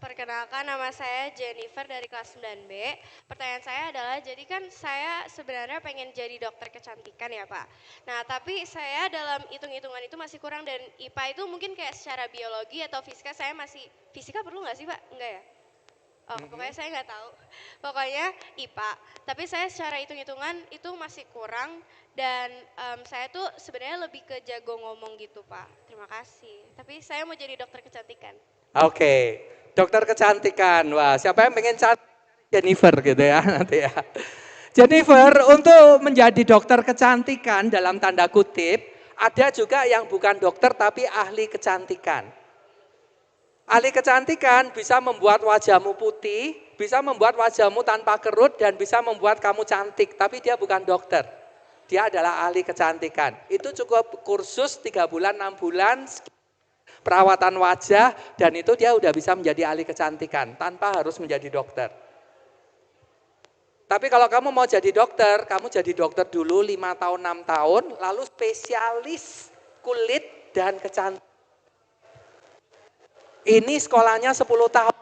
Perkenalkan, nama saya Jennifer dari kelas 9B. Pertanyaan saya adalah, jadi kan saya sebenarnya pengen jadi dokter kecantikan ya Pak. Nah tapi saya dalam hitung-hitungan itu masih kurang, dan IPA itu mungkin kayak secara biologi atau fisika saya masih, fisika perlu nggak sih Pak? Enggak ya? Pokoknya saya nggak tahu. Pokoknya IPA. Tapi saya secara hitung-hitungan itu masih kurang, dan saya tuh sebenarnya lebih ke jago ngomong gitu Pak. Terima kasih. Tapi saya mau jadi dokter kecantikan. Oke, dokter kecantikan. Wah, siapa yang pengen cantik Jennifer gitu ya nanti ya. Jennifer, untuk menjadi dokter kecantikan dalam tanda kutip, ada juga yang bukan dokter tapi ahli kecantikan. Ahli kecantikan bisa membuat wajahmu putih, bisa membuat wajahmu tanpa kerut, dan bisa membuat kamu cantik, tapi dia bukan dokter. Dia adalah ahli kecantikan. Itu cukup kursus 3 bulan, 6 bulan, perawatan wajah, dan itu dia udah bisa menjadi ahli kecantikan, tanpa harus menjadi dokter. Tapi kalau kamu mau jadi dokter, kamu jadi dokter dulu 5 tahun, 6 tahun, lalu spesialis kulit dan kecantikan. Ini sekolahnya 10 tahun.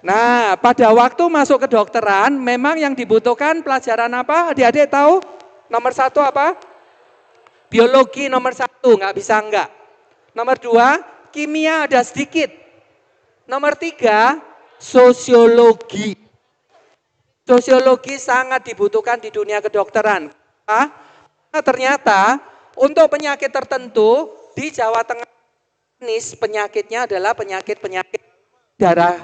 Nah, pada waktu masuk kedokteran, memang yang dibutuhkan pelajaran apa? Adik-adik tahu? Nomor 1 apa? Biologi nomor 1, nggak bisa enggak. Nomor 2, kimia ada sedikit. Nomor 3, sosiologi. Sosiologi sangat dibutuhkan di dunia kedokteran. Karena ternyata untuk penyakit tertentu di Jawa Tengah ini penyakitnya adalah penyakit darah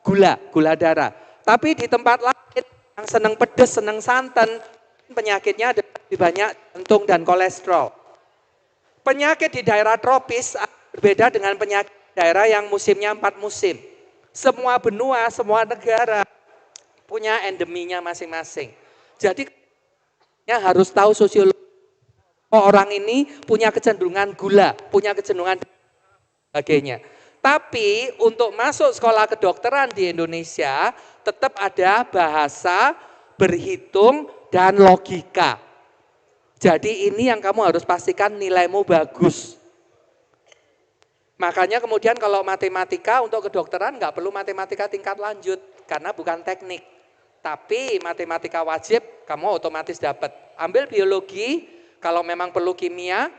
gula darah. Tapi di tempat lain yang senang pedas, senang santan, penyakitnya ada lebih banyak jantung dan kolesterol. Penyakit di daerah tropis berbeda dengan penyakit daerah yang musimnya 4 musim. Semua benua, semua negara punya endeminya masing-masing. Jadi harus tahu sosiologi. Orang ini punya kecenderungan gula, punya kecenderungan sebagainya. Tapi untuk masuk sekolah kedokteran di Indonesia tetap ada bahasa, berhitung, dan logika. Jadi ini yang kamu harus pastikan nilaimu bagus. Makanya kemudian kalau matematika untuk kedokteran nggak perlu matematika tingkat lanjut karena bukan teknik. Tapi matematika wajib kamu otomatis dapat. Ambil biologi, kalau memang perlu kimia,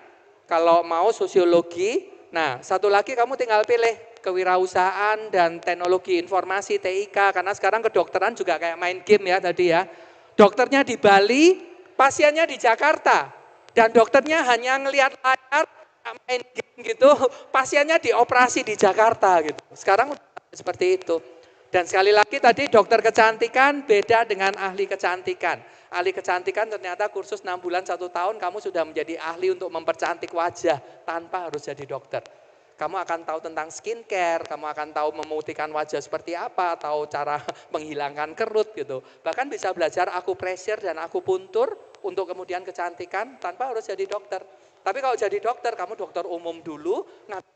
kalau mau sosiologi. Nah, satu lagi kamu tinggal pilih kewirausahaan dan teknologi informasi TIK. Karena sekarang kedokteran juga kayak main game ya tadi ya. Dokternya di Bali, pasiennya di Jakarta. Dan dokternya hanya ngelihat layar, main game gitu, pasiennya dioperasi di Jakarta gitu. Sekarang seperti itu. Dan sekali lagi tadi dokter kecantikan beda dengan ahli kecantikan. Ahli kecantikan ternyata kursus 6 bulan 1 tahun kamu sudah menjadi ahli untuk mempercantik wajah tanpa harus jadi dokter. Kamu akan tahu tentang skincare, kamu akan tahu memutihkan wajah seperti apa, tahu cara menghilangkan kerut gitu. Bahkan bisa belajar akupressure dan akupuntur untuk kemudian kecantikan tanpa harus jadi dokter. Tapi kalau jadi dokter, kamu dokter umum dulu,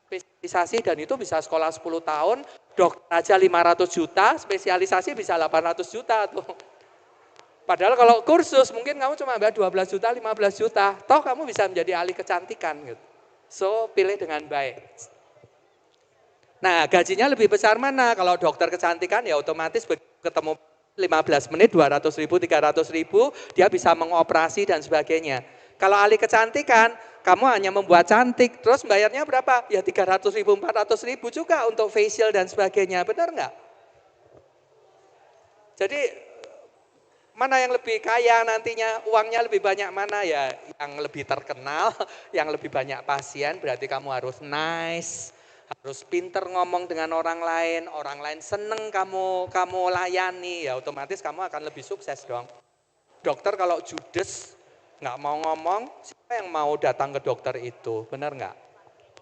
spesialisasi dan itu bisa sekolah 10 tahun, dokter aja 500 juta, spesialisasi bisa 800 juta tuh. Padahal kalau kursus mungkin kamu cuma bayar 12 juta, 15 juta, toh kamu bisa menjadi ahli kecantikan gitu. So, pilih dengan baik. Nah, gajinya lebih besar mana? Kalau dokter kecantikan ya otomatis ketemu 15 menit, 200 ribu, 300 ribu, dia bisa mengoperasi dan sebagainya. Kalau ahli kecantikan, kamu hanya membuat cantik, terus bayarnya berapa? Ya 300 ribu, 400 ribu juga untuk facial dan sebagainya, benar nggak? Jadi mana yang lebih kaya nantinya, uangnya lebih banyak mana ya? Yang lebih terkenal, yang lebih banyak pasien, berarti kamu harus nice, harus pinter ngomong dengan orang lain seneng kamu layani, ya otomatis kamu akan lebih sukses dong. Dokter kalau judes, nggak mau ngomong, siapa yang mau datang ke dokter itu, benar nggak?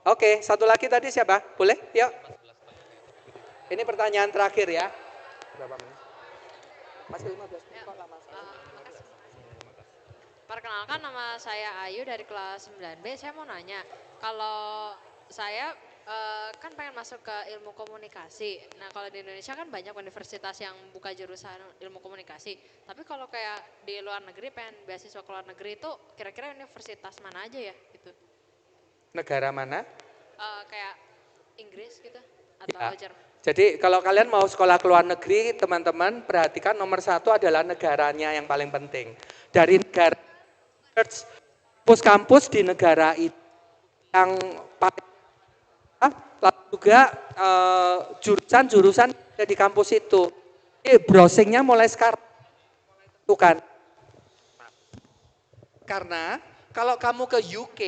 Oke, satu lagi tadi siapa? Boleh? Yuk. Ini pertanyaan terakhir ya. Berapa menit? Masih 15 menit kok lama. Perkenalkan, nama saya Ayu dari kelas 9B. Saya mau nanya, kalau saya kan pengen masuk ke ilmu komunikasi. Nah, kalau di Indonesia kan banyak universitas yang buka jurusan ilmu komunikasi. Tapi kalau kayak di luar negeri, pengen beasiswa ke luar negeri itu kira-kira universitas mana aja ya gitu? Negara mana? Kayak Inggris gitu atau Ya. Jerman. Jadi kalau kalian mau sekolah ke luar negeri, teman-teman perhatikan nomor 1 adalah negaranya yang paling penting. Dari negara, kampus di negara itu yang paling, lalu juga jurusan-jurusan di kampus itu. Browsingnya mulai sekarang. Bukan. Karena kalau kamu ke UK,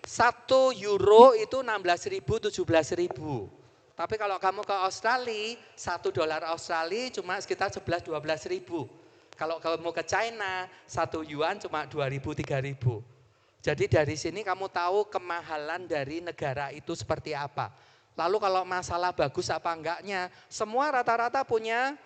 1 euro itu 16.000, 17.000. Tapi kalau kamu ke Australia, $1 Australia cuma sekitar 11-12 ribu. Kalau kamu ke China, 1 yuan cuma 2.000, 3.000. Jadi dari sini kamu tahu kemahalan dari negara itu seperti apa. Lalu kalau masalah bagus apa enggaknya, semua rata-rata punya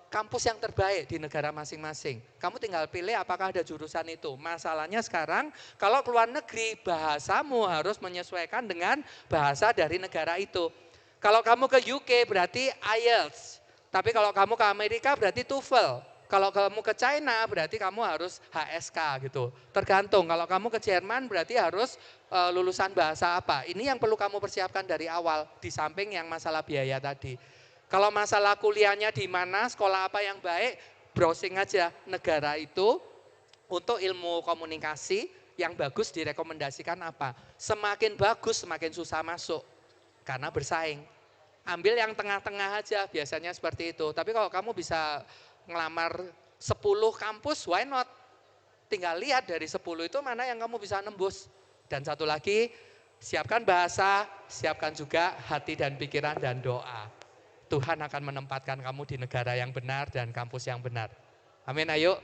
kampus yang terbaik di negara masing-masing. Kamu tinggal pilih apakah ada jurusan itu. Masalahnya sekarang kalau keluar negeri bahasamu harus menyesuaikan dengan bahasa dari negara itu. Kalau kamu ke UK berarti IELTS. Tapi kalau kamu ke Amerika berarti TOEFL. Kalau kamu ke China berarti kamu harus HSK gitu. Tergantung, kalau kamu ke Jerman berarti harus lulusan bahasa apa. Ini yang perlu kamu persiapkan dari awal, di samping yang masalah biaya tadi. Kalau masalah kuliahnya di mana, sekolah apa yang baik, browsing aja negara itu untuk ilmu komunikasi yang bagus direkomendasikan apa. Semakin bagus semakin susah masuk karena bersaing. Ambil yang tengah-tengah aja, biasanya seperti itu. Tapi kalau kamu bisa ngelamar 10 kampus, why not? Tinggal lihat dari 10 itu mana yang kamu bisa nembus. Dan satu lagi, siapkan bahasa, siapkan juga hati dan pikiran dan doa. Tuhan akan menempatkan kamu di negara yang benar dan kampus yang benar. Amin, ayo.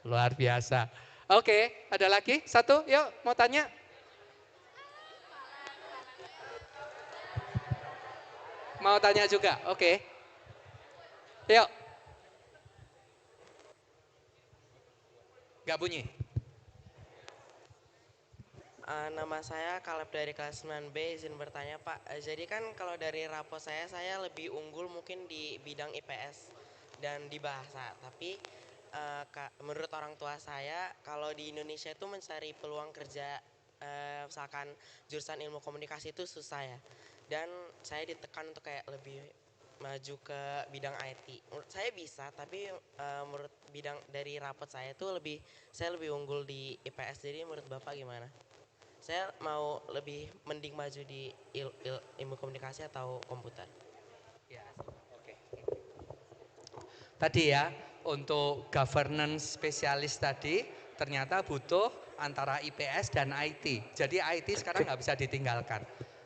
Luar biasa. Oke, ada lagi? Satu, yuk mau tanya. Mau tanya juga, oke. Yuk. Gak bunyi. Nama saya Kaleb dari kelas 9B, izin bertanya Pak. Jadi kan kalau dari rapor saya lebih unggul mungkin di bidang IPS dan di bahasa. Tapi menurut orang tua saya, kalau di Indonesia itu mencari peluang kerja, misalkan jurusan ilmu komunikasi itu susah ya. Dan saya ditekan untuk kayak lebih maju ke bidang IT. Menurut saya bisa, tapi menurut bidang dari rapor saya itu saya lebih unggul di IPS. Jadi menurut Bapak gimana? Saya mau lebih mending maju di ilmu komunikasi atau komputer. Ya, oke. Tadi ya, untuk governance spesialis tadi ternyata butuh antara IPS dan IT. Jadi IT sekarang nggak bisa ditinggalkan.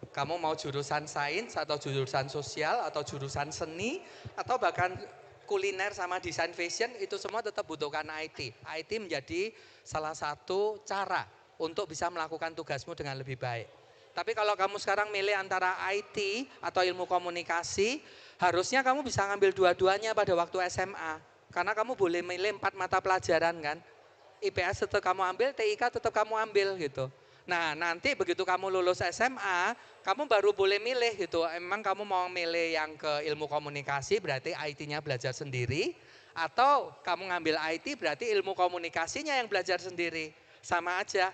Kamu mau jurusan sains atau jurusan sosial atau jurusan seni atau bahkan kuliner sama desain fashion, itu semua tetap butuhkan IT. IT menjadi salah satu cara untuk bisa melakukan tugasmu dengan lebih baik. Tapi kalau kamu sekarang milih antara IT atau ilmu komunikasi, harusnya kamu bisa ngambil dua-duanya pada waktu SMA. Karena kamu boleh milih 4 mata pelajaran kan. IPS tetap kamu ambil, TIK tetap kamu ambil gitu. Nah nanti begitu kamu lulus SMA, kamu baru boleh milih gitu. Emang kamu mau milih yang ke ilmu komunikasi berarti IT-nya belajar sendiri. Atau kamu ngambil IT berarti ilmu komunikasinya yang belajar sendiri. Sama aja.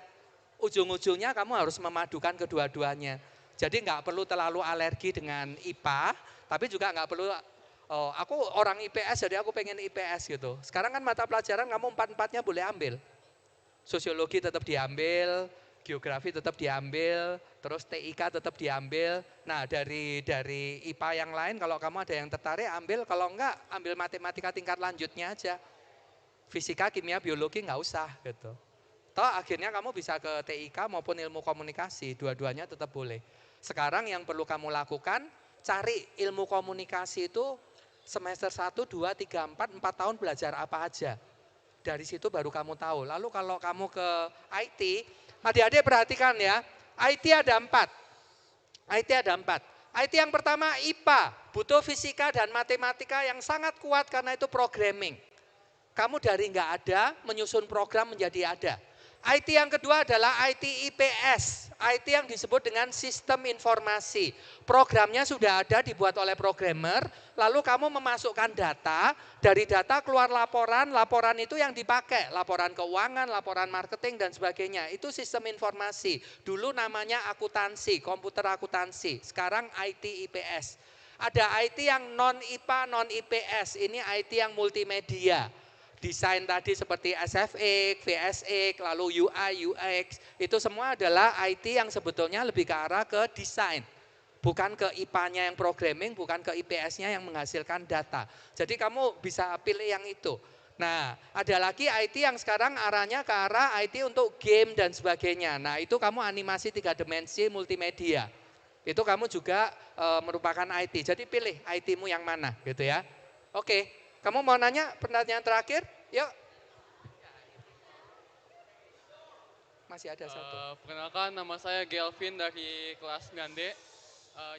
Ujung-ujungnya kamu harus memadukan kedua-duanya. Jadi nggak perlu terlalu alergi dengan IPA, tapi juga nggak perlu, oh, aku orang IPS jadi aku pengen IPS gitu. Sekarang kan mata pelajaran kamu 4-4-nya boleh ambil. Sosiologi tetap diambil, geografi tetap diambil, terus TIK tetap diambil. Nah dari IPA yang lain kalau kamu ada yang tertarik ambil, kalau enggak ambil matematika tingkat lanjutnya aja. Fisika, kimia, biologi nggak usah gitu. Toh akhirnya kamu bisa ke TIK maupun ilmu komunikasi, dua-duanya tetap boleh. Sekarang yang perlu kamu lakukan, cari ilmu komunikasi itu semester 1, 2, 3, 4 tahun belajar apa aja. Dari situ baru kamu tahu. Lalu kalau kamu ke IT, adik-adik perhatikan ya, IT ada 4. IT ada 4. IT yang pertama IPA, butuh fisika dan matematika yang sangat kuat karena itu programming. Kamu dari nggak ada, menyusun program menjadi ada. IT yang kedua adalah IT IPS, IT yang disebut dengan sistem informasi. Programnya sudah ada dibuat oleh programmer, lalu kamu memasukkan data, dari data keluar laporan, laporan itu yang dipakai, laporan keuangan, laporan marketing dan sebagainya. Itu sistem informasi, dulu namanya akuntansi, komputer akuntansi, sekarang IT IPS. Ada IT yang non-IPA, non-IPS, ini IT yang multimedia. Desain tadi seperti SFX, VSX, lalu UI, UX, itu semua adalah IT yang sebetulnya lebih ke arah ke desain. Bukan ke IPA-nya yang programming, bukan ke IPS-nya yang menghasilkan data. Jadi kamu bisa pilih yang itu. Nah, ada lagi IT yang sekarang arahnya ke arah IT untuk game dan sebagainya. Nah, itu kamu animasi 3 dimensi multimedia. Itu kamu juga merupakan IT. Jadi pilih IT-mu yang mana gitu ya. Oke. Kamu mau nanya pertanyaan terakhir? Yuk. Masih ada satu. Perkenalkan, nama saya Gelvin dari kelas 9D.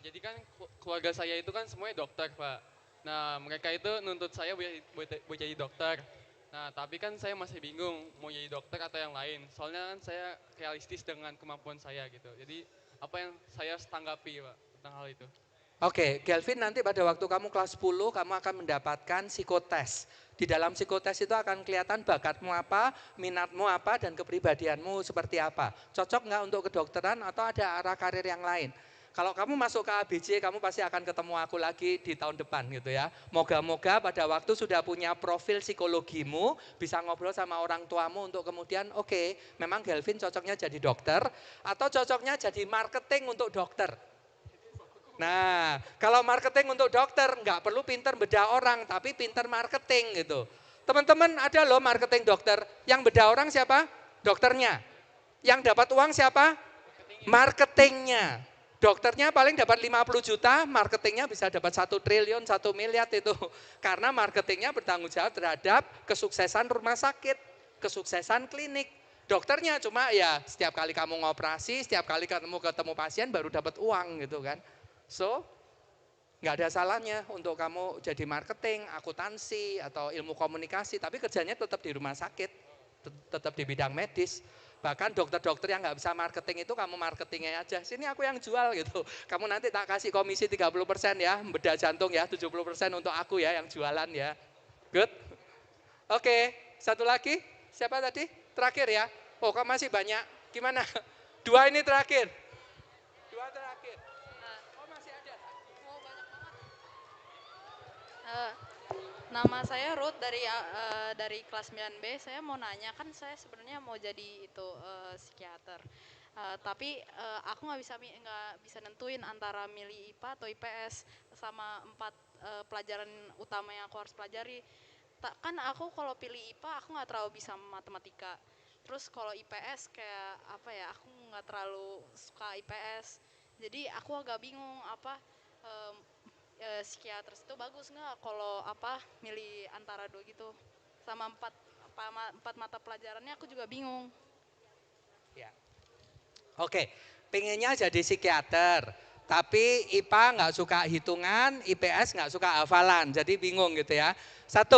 Jadi kan keluarga saya itu kan semuanya dokter, Pak. Nah, mereka itu nuntut saya buat jadi dokter. Nah, tapi kan saya masih bingung mau jadi dokter atau yang lain. Soalnya kan saya realistis dengan kemampuan saya gitu. Jadi apa yang saya tanggapi, Pak, tentang hal itu? Oke, Gelvin, nanti pada waktu kamu kelas 10, kamu akan mendapatkan psikotes. Di dalam psikotes itu akan kelihatan bakatmu apa, minatmu apa, dan kepribadianmu seperti apa. Cocok nggak untuk kedokteran atau ada arah karir yang lain? Kalau kamu masuk ke ABJ, kamu pasti akan ketemu aku lagi di tahun depan gitu ya. Moga-moga pada waktu sudah punya profil psikologimu, bisa ngobrol sama orang tuamu untuk kemudian, oke, memang Gelvin cocoknya jadi dokter, atau cocoknya jadi marketing untuk dokter. Nah, kalau marketing untuk dokter nggak perlu pinter bedah orang, tapi pinter marketing gitu. Teman-teman ada loh marketing dokter, yang bedah orang siapa? Dokternya. Yang dapat uang siapa? Marketingnya. Dokternya paling dapat 50 juta, marketingnya bisa dapat 1 triliun, 1 miliar itu. Karena marketingnya bertanggung jawab terhadap kesuksesan rumah sakit, kesuksesan klinik. Dokternya cuma ya setiap kali kamu ngoperasi, setiap kali ketemu pasien baru dapat uang gitu kan. So, nggak ada salahnya untuk kamu jadi marketing, akuntansi, atau ilmu komunikasi, tapi kerjanya tetap di rumah sakit, tetap di bidang medis. Bahkan dokter-dokter yang nggak bisa marketing itu kamu marketingnya aja, sini aku yang jual gitu. Kamu nanti tak kasih komisi 30% ya, bedah jantung ya, 70% untuk aku ya yang jualan ya. Good? Oke, satu lagi, siapa tadi? Terakhir ya? Oh kok masih banyak, gimana? 2 ini terakhir. 2 terakhir. Nama saya Ruth dari kelas 9B. Saya mau nanya, kan saya sebenarnya mau jadi itu psikiater. Tapi aku nggak bisa nentuin antara milih IPA atau IPS sama 4 pelajaran utama yang aku harus pelajari. Kan aku kalau pilih IPA aku nggak terlalu bisa matematika. Terus kalau IPS kayak apa ya? Aku nggak terlalu suka IPS. Jadi aku agak bingung psikiater itu bagus nggak kalau milih antara 2 gitu, sama 4 mata pelajarannya aku juga bingung. Ya. Oke, pengennya jadi psikiater, tapi IPA nggak suka hitungan, IPS nggak suka hafalan, jadi bingung gitu ya. 1,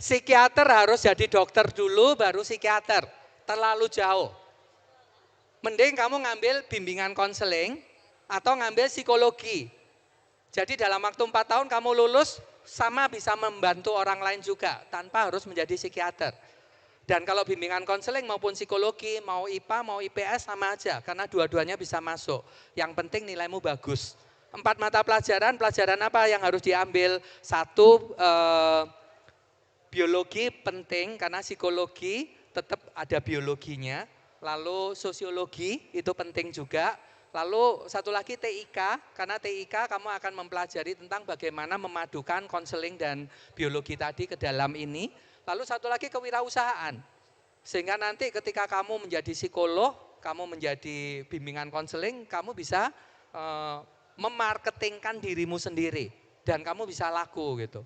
psikiater harus jadi dokter dulu baru psikiater, terlalu jauh. Mending kamu ngambil bimbingan konseling atau ngambil psikologi. Jadi dalam waktu 4 tahun kamu lulus sama bisa membantu orang lain juga tanpa harus menjadi psikiater. Dan kalau bimbingan konseling maupun psikologi, mau IPA mau IPS sama aja karena dua-duanya bisa masuk. Yang penting nilaimu bagus. 4 mata pelajaran apa yang harus diambil? 1, biologi penting karena psikologi tetap ada biologinya. Lalu sosiologi itu penting juga. Lalu satu lagi TIK, karena TIK kamu akan mempelajari tentang bagaimana memadukan konseling dan biologi tadi ke dalam ini. Lalu satu lagi kewirausahaan, sehingga nanti ketika kamu menjadi psikolog, kamu menjadi bimbingan konseling, kamu bisa memarketingkan dirimu sendiri dan kamu bisa laku gitu.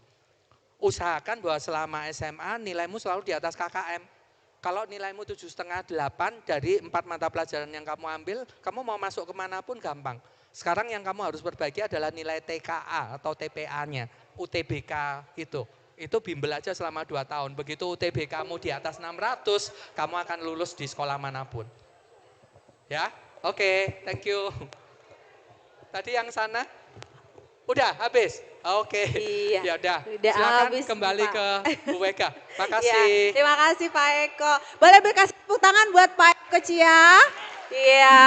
Usahakan bahwa selama SMA nilaimu selalu di atas KKM. Kalau nilaimu 7,5, 8 dari 4 mata pelajaran yang kamu ambil, kamu mau masuk kemanapun gampang. Sekarang yang kamu harus perbaiki adalah nilai TKA atau TPA-nya, UTBK itu. Itu bimbel aja selama 2 tahun. Begitu UTBK kamu di atas 600, kamu akan lulus di sekolah manapun. Ya, oke, thank you. Tadi yang sana, udah habis? Oke, Iya, ya udah. udah Silakan habis, kembali Pak. ke Bu Weka. Ya, Makasih. terima kasih Pak Eko. Boleh beri kasih tepuk tangan buat Pak Eko Cia? Iya.